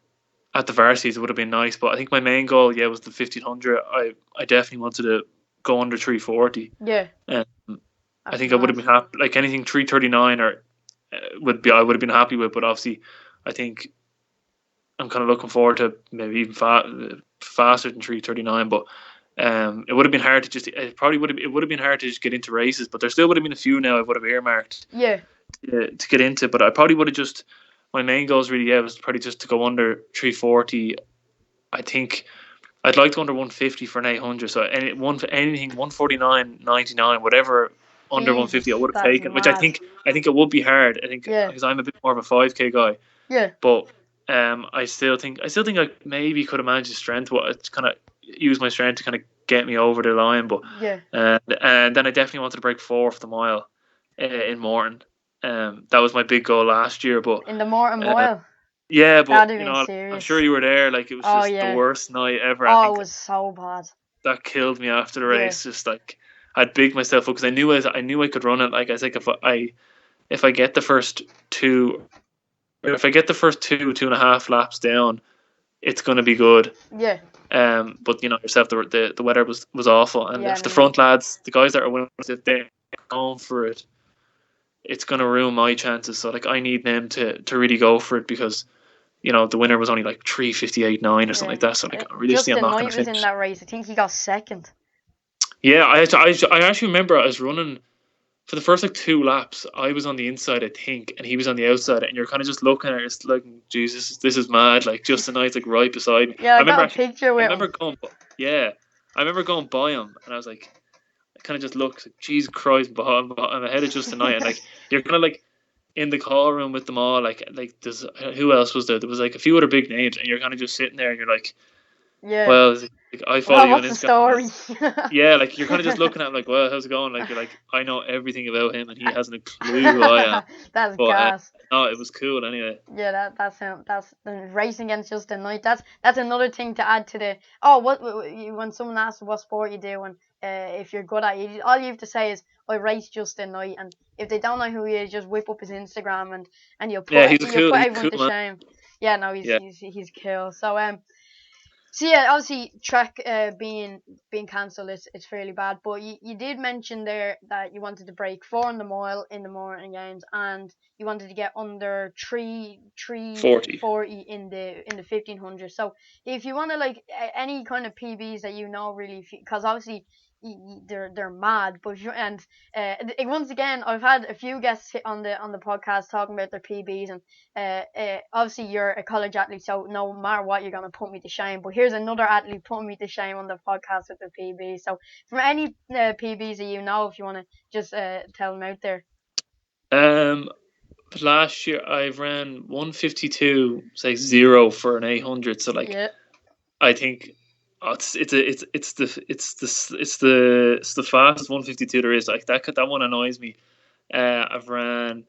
the varsities, it would have been nice. But I think my main goal, was the 1500. I definitely wanted to go under 340.
Yeah.
I think I would have been happy. Like anything 339 or I would have been happy with. But obviously, I think I'm kind of looking forward to maybe even faster than 339. But It would have been hard to just. It would have been hard to just get into races, but there still would have been a few now I would have earmarked.
Yeah.
To get into, but I probably would have just. My main goals really was probably just to go under 340. I think I'd like to go under 150 for an 800. So anything 149.99, whatever under 150 I would have taken. Which I think it would be hard. I think because I'm a bit more of a 5k guy.
Yeah.
But I still think I maybe could have managed the strength. What kind of use my strength to kind of get me over the line. But and then I definitely wanted to break 4 for the mile in Morton. That was my big goal last year. But
in the Morton mile.
Yeah, but
serious.
I'm sure you were there. Like it was just the worst night ever.
I think it was so bad.
That killed me after the race. Just like I'd bigged myself up because I knew I could run it. Like I was like, if I get the first two, or if I get the first 2.5 laps down, it's gonna be good.
Yeah.
But yourself, the weather was awful, and if the front lads, the guys that are winning, if they're going for it, it's gonna ruin my chances. So like I need them to really go for it because. The winner was only like 3:58.9 or something like that. So like, realistically, I'm not going to finish.
Was in that race. I think he got second.
Yeah, I actually remember I was running for the first like 2 laps. I was on the inside, I think, and he was on the outside. And you're kind of just looking at it, it's like, Jesus, this is mad. Like Justin Knight's like right beside me.
Yeah, I got a picture with him.
I remember going by him, and I was like, I kind of just looked, like, Jesus Christ, I'm ahead of Justin Knight, and like you're kind of like. In the call room with them all, like there's who else was there? There was like a few other big names, and you're kind of just sitting there, and you're like, well, like, I follow you on Instagram.
Story?
Yeah, like you're kind of just looking at him like, well, how's it going? Like you're like, I know everything about him, and he hasn't a clue who I am.
That's gas.
No, it was cool anyway.
Yeah, that's racing against Justin Knight. That's another thing to add to the. When someone asks what sport you do and if you're good at it, all you have to say is I race Justin Knight, and if they don't know who he is, just whip up his Instagram and you'll put everyone to shame. Yeah, no, he's cool. So yeah, obviously track being cancelled it's fairly bad. But you did mention there that you wanted to break 4 in the mile in the morning games, and you wanted to get under 3:40 in the 1500. So if you want to like any kind of PBs that really, because obviously they're mad, but once again I've had a few guests on the podcast talking about their PBs, and obviously you're a college athlete, so no matter what you're gonna put me to shame. But here's another athlete putting me to shame on the podcast with the PB. So from any PBs that if you want to just tell them out there.
Last year I ran 152, say 0 for an 800. So like, I think. It's the fastest 152 there is. Like that one annoys me. I've ran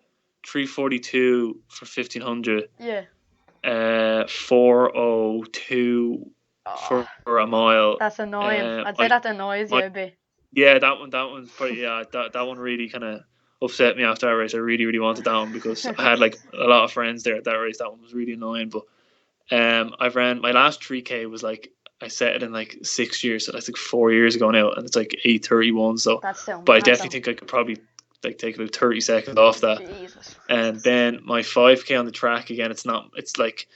3:42 for 1500.
Yeah.
4:02 for a mile.
That's annoying. I'd say that annoys you a bit.
Yeah, that one's probably that one really kind of upset me after that race. I really really wanted that one because I had like a lot of friends there at that race. That one was really annoying. But I've ran my last 3K was like. I set it in like 6 years, so that's like 4 years ago now, and it's like 8:31. So, but I definitely think I could probably like take about 30 seconds off that.
Jesus.
And then my 5K on the track again. It's like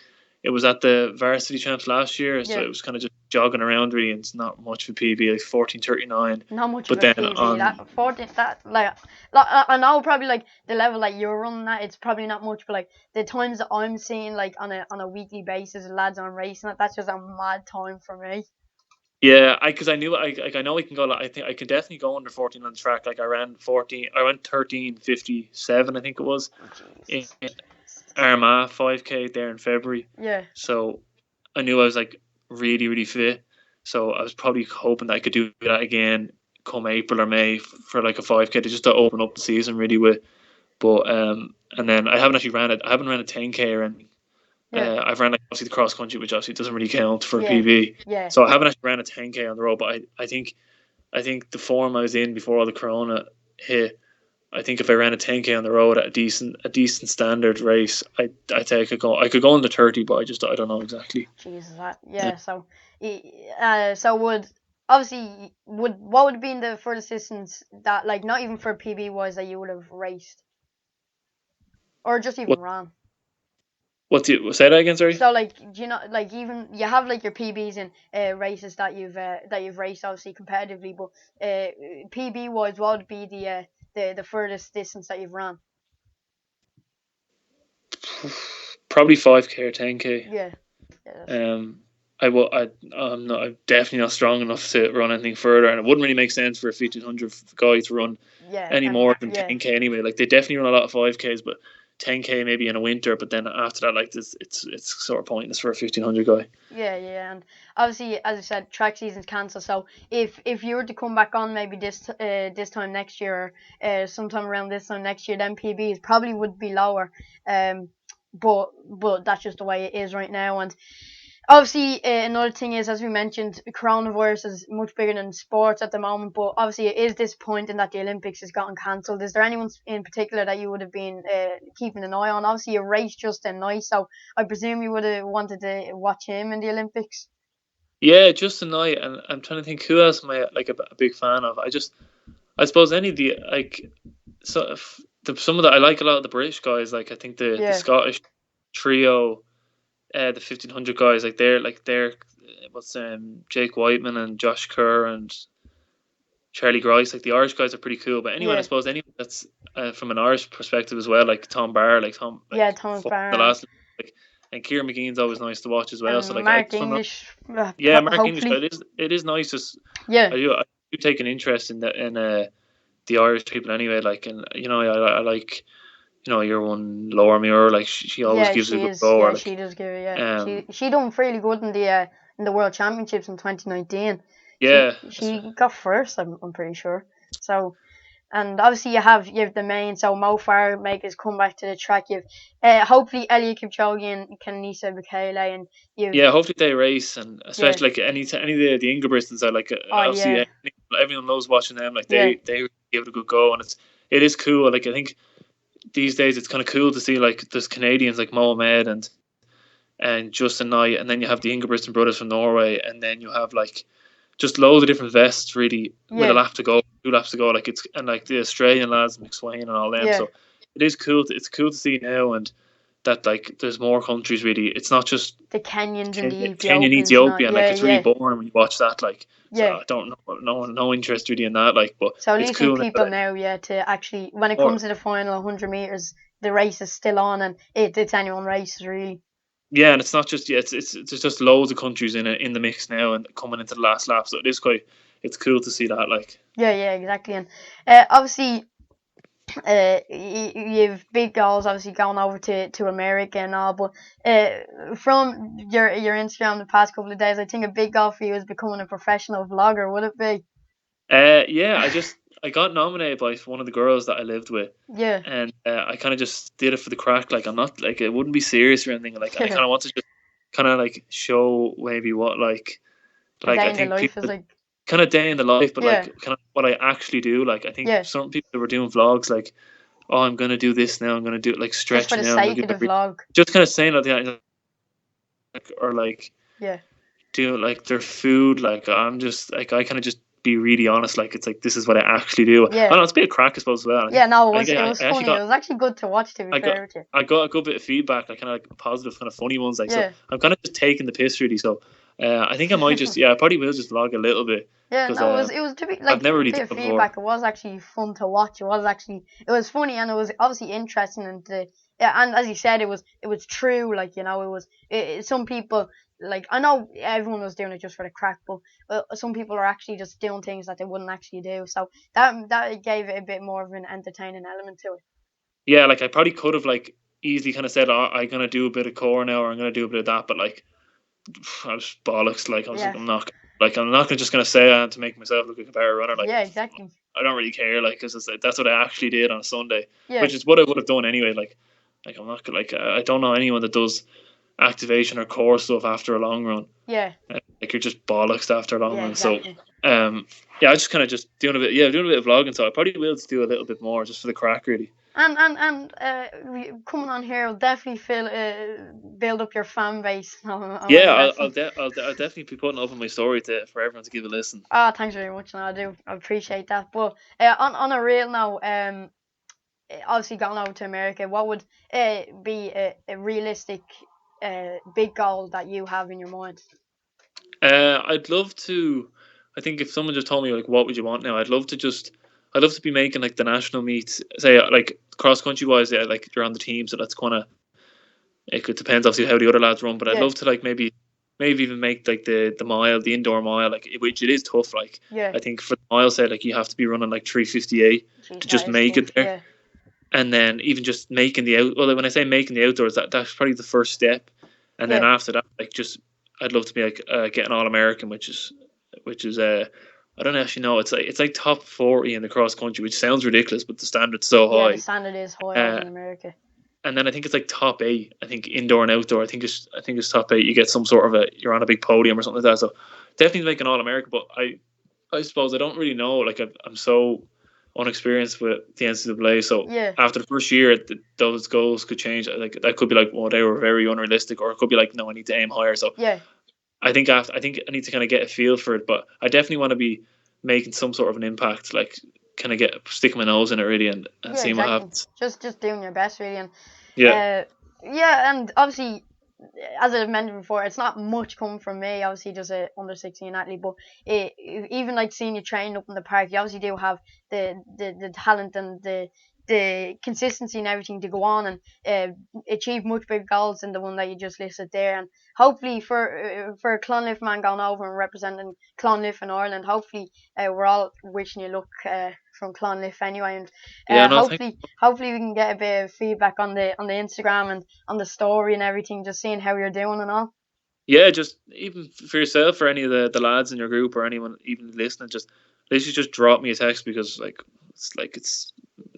it was at the varsity champs last year, so it was kind of just jogging around really, and it's not much of a PB, like 14:39.
Not much of a PB. That 14, that like I know probably like the level that you're running at, it's probably not much, but like the times that I'm seeing like on a weekly basis, lads on racing, that's just a mad time for me.
Yeah, because I knew I know I can go. I think I can definitely go under 14 on the track. Like I ran 13:57, I think it was, in Armagh 5K there in February.
Yeah.
So I knew I was like really really fit. So I was probably hoping that I could do that again come April or May for like a 5K to open up the season really with. But and then I haven't actually ran it. I haven't ran a 10K or anything. Yeah. I've ran like obviously the cross country, which obviously doesn't really count for PB.
Yeah.
So I haven't actually ran a 10K on the road, but I think the form I was in before all the corona hit, I think if I ran a 10K on the road at a decent standard race, I think I could go under 30, but I don't know exactly.
Jesus, So what would have been the furthest distance that, like, not even for PB wise, that you would have raced, or just even ran?
What do you say that again? Sorry.
So like, do you know, like even you have like your PBs in races that you've raced obviously competitively, but PB wise, what would be the furthest distance that you've run?
Probably 5K or 10K.
Yeah.
I'm definitely not strong enough to run anything further, and it wouldn't really make sense for a 1500 guy to run any more than 10K anyway. Like they definitely run a lot of 5Ks, but 10K maybe in a winter. But then after that, like it's sort of pointless for a 1500 guy.
Yeah, and obviously, as I said, track season's cancelled. So if you were to come back on maybe this time next year, sometime around this time next year, then PBs probably would be lower. But that's just the way it is right now. And obviously, another thing is, as we mentioned, coronavirus is much bigger than sports at the moment. But obviously, it is disappointing that the Olympics has gotten cancelled. Is there anyone in particular that you would have been keeping an eye on? Obviously, you raced Justin Knight, so I presume you would have wanted to watch him in the Olympics.
Yeah, Justin Knight, and I'm trying to think who else am I like a big fan of. I suppose any of the like some of the I like a lot of the British guys. Like I think the Scottish trio, the 1500 guys, they're what's Jake Whiteman and Josh Kerr and Charlie Grice. Like the Irish guys are pretty cool. But anyone, I suppose anyone that's from an Irish perspective as well, like Tom Barr,
Thomas Barr,
the last like. And Kieran McGee's always nice to watch as well. So like
Mark English,
Mark English. It is nice. Just I do take an interest in the Irish people anyway. Like, and I like your one Laura Muir. Like she always gives a good go.
Yeah, she does give it. Yeah, she done really good in the World Championships in 2019.
Yeah,
she got first. I'm pretty sure. So. And obviously you have the main, so Mo Farah make his comeback to the track. You've hopefully Eliud Kipchoge and Kenenisa Bekele, and
hopefully they race, and especially like any of the Ingebrigtsens are like obviously everyone knows watching them. Like they give it a good go, and it is cool. Like I think these days it's kind of cool to see like there's Canadians like Mohamed and Justin Knight, and then you have the Ingebrigtsen brothers from Norway, and then you have like just loads of different vests really with a lap to go, 2 laps to go. Like it's and like the Australian lads, McSwain and all them. So it is cool. It's cool to see now, and that like there's more countries really. It's not just
the Kenyans and the Ethiopians.
Kenya and Ethiopia. Like it's really boring when you watch that. Like so I don't know, no interest really in that. Like, but
so at
it's
least
cool
people now, to actually when it comes to the final 100 meters, the race is still on, and it's anyone races really.
Yeah, and it's not just it's just loads of countries in the mix now and coming into the last lap. So it's cool to see that. Like
yeah, exactly. And obviously, you've big goals obviously going over to America and all. But from your Instagram the past couple of days, I think a big goal for you is becoming a professional vlogger. Would it be?
Yeah, I got nominated by one of the girls that I lived with.
Yeah.
And I kind of just did it for the crack. Like I'm not like it wouldn't be serious or anything. Like I kind of want to just kind of like show maybe what like I think people
like
kind of day in the life, but like kind of what I actually do. Like I think some people that were doing vlogs like, oh, I'm gonna do this now. I'm gonna do like stretching
just for the sake of the vlog.
Just kind of saying that, or like do like their food. Like I'm just like I kind of just be really honest. Like it's like this is what I actually do.
Yeah.
I know it's a bit of crack, I suppose, as well.
Yeah, no, it was funny. It was actually good to watch. To be fair with you,
I got a good bit of feedback, like kind of like positive, kind of funny ones. Like so, I'm kind of just taking the piss really. So I think I might just I probably will just vlog a little bit.
Yeah, no, it was to be like
I've never really
done it before. Feedback. It was actually fun to watch. It was funny, and it was obviously interesting. And and as you said, it was true. Like it was some people. Like I know everyone was doing it just for the crack, but some people are actually just doing things that they wouldn't actually do. So that gave it a bit more of an entertaining element to it.
Yeah, like I probably could have like easily kind of said, oh, I'm gonna do a bit of core now, or I'm gonna do a bit of that, but like I was bollocks. Like I was like, I'm not just gonna say that to make myself look like a better runner. Like
exactly.
I don't really care. Like because that's what I actually did on a Sunday, which is what I would have done anyway. Like I'm not like I don't know anyone that does activation or core stuff after a long run.
Yeah.
Like you're just bollocks after a long run.
Exactly.
So I just kind of just doing a bit of vlogging. So I probably will just do a little bit more just for the crack really.
And coming on here will definitely build up your fan base.
I'll definitely be putting up on my story for everyone to give a listen.
Thanks very much, and I appreciate that. But on a real note, obviously going over to America, what would be a realistic big goal that you have in your mind?
I'd love to. I think if someone just told me like, what would you want now? I'd love to be making like the national meets. Say like cross country wise, yeah, like you're on the team, so that's kind of. It depends obviously how the other lads run, but I'd
Yeah.
love to like maybe even make like the mile, the indoor mile, like which it is tough. Like
Yeah.
I think for the mile set, like you have to be running like 3:58
Jeez,
to just
that is
make
tough.
it there.
Yeah.
And then even just making the out. Well, when I say making the outdoors, that's probably the first step. And then
Yeah.
after that, like just I'd love to be like getting All American, which is I don't actually know. It's like top 40 in the cross country, which sounds ridiculous, but the standard's so
Yeah, the
high.
standard is high over
Uh,
in America.
and then I think it's like top 8. I think indoor and outdoor. I think it's top 8. You get some sort of you're on a big podium or something like that. So definitely make an All American. But I suppose I don't really know. Like I'm so unexperienced with the NCAA. So
Yeah.
after the first year, those goals could change. Like that could be like, well, they were very unrealistic, or it could be like, no, I need to aim higher. So
Yeah.
I think I need to kind of get a feel for it. But I definitely want to be making some sort of an impact. Like kind of stick my nose in it really and
Yeah,
seeing what
exactly.
happens.
Just doing your best, really, and
Yeah.
yeah, and obviously, as I've mentioned before, it's not much coming from me. Obviously, just a under 16 athlete, but even like seeing you train up in the park, you obviously do have the talent and the consistency and everything to go on and achieve much bigger goals than the one that you just listed there. And hopefully, for a Clonliffe man going over and representing Clonliffe in Ireland, hopefully we're all wishing you luck from Clonliffe anyway, and
Yeah. No.
hopefully we can get a bit of feedback on the Instagram and on the story and everything, just seeing how you're doing and all.
Yeah, just even for yourself or any of the lads in your group or anyone even listening, just literally just drop me a text because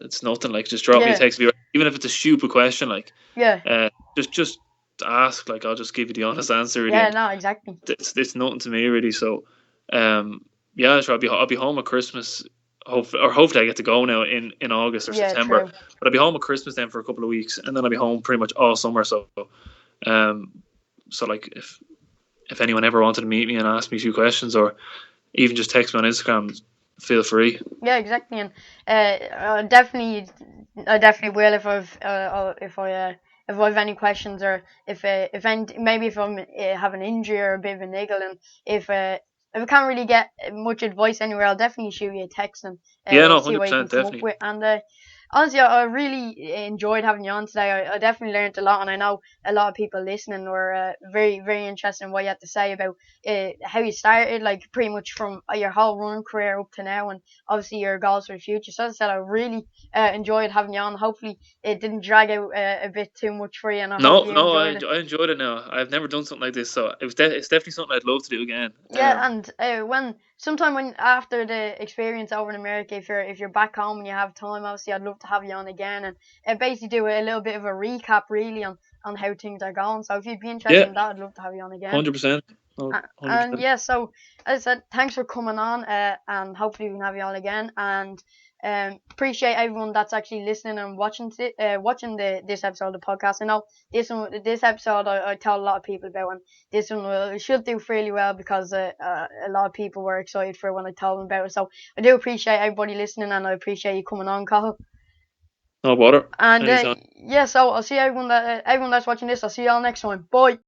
it's nothing. Like just drop me a
Yeah,
text, even if it's a stupid question. Like
yeah,
just ask. Like I'll just give you the honest answer really,
yeah.
and
No, exactly.
it's nothing to me really. So yeah, sure. I'll be home at Christmas. Hopefully I get to go now in August or
Yeah,
September.
true.
But I'll be home at Christmas then for a couple of weeks, and then I'll be home pretty much all summer. Um, so like if anyone ever wanted to meet me and ask me a few questions, or even just text me on Instagram, feel free.
Yeah, exactly. And I definitely will if I have any questions, or maybe if I'm have an injury or a bit of a niggle, and if I can't really get much advice anywhere, I'll definitely shoot you a text and
Yeah, no,
see
hundred
what you can
percent,
come up
definitely.
with. And honestly, I really enjoyed having you on today. I definitely learned a lot, and I know a lot of people listening were very, very interested in what you had to say about how you started, like pretty much from your whole running career up to now, and obviously your goals for the future. So as I said, I really enjoyed having you on. Hopefully, it didn't drag out a bit too much for you, and I hope
No,
you
no,
enjoyed it.
I enjoyed it. Now I've never done something like this, so it's definitely something I'd love to do again.
Yeah, and when after the experience over in America, if you're back home and you have time, obviously I'd love to have you on again and basically do a little bit of a recap really on how things are going. So if you'd be interested
Yeah,
in that, I'd love to have you on again.
100%. No,
And
100%.
yeah, so as I said, thanks for coming on, and hopefully we can have you on again. And appreciate everyone that's actually listening and watching this episode of the podcast. I know this episode I told a lot of people about, and this one should do fairly well because a lot of people were excited for it when I told them about it. So I do appreciate everybody listening, and I appreciate you coming on, Cathal.
No bother.
And
Anytime.
yeah, so I'll see everyone that's watching this. I'll see y'all next time. Bye.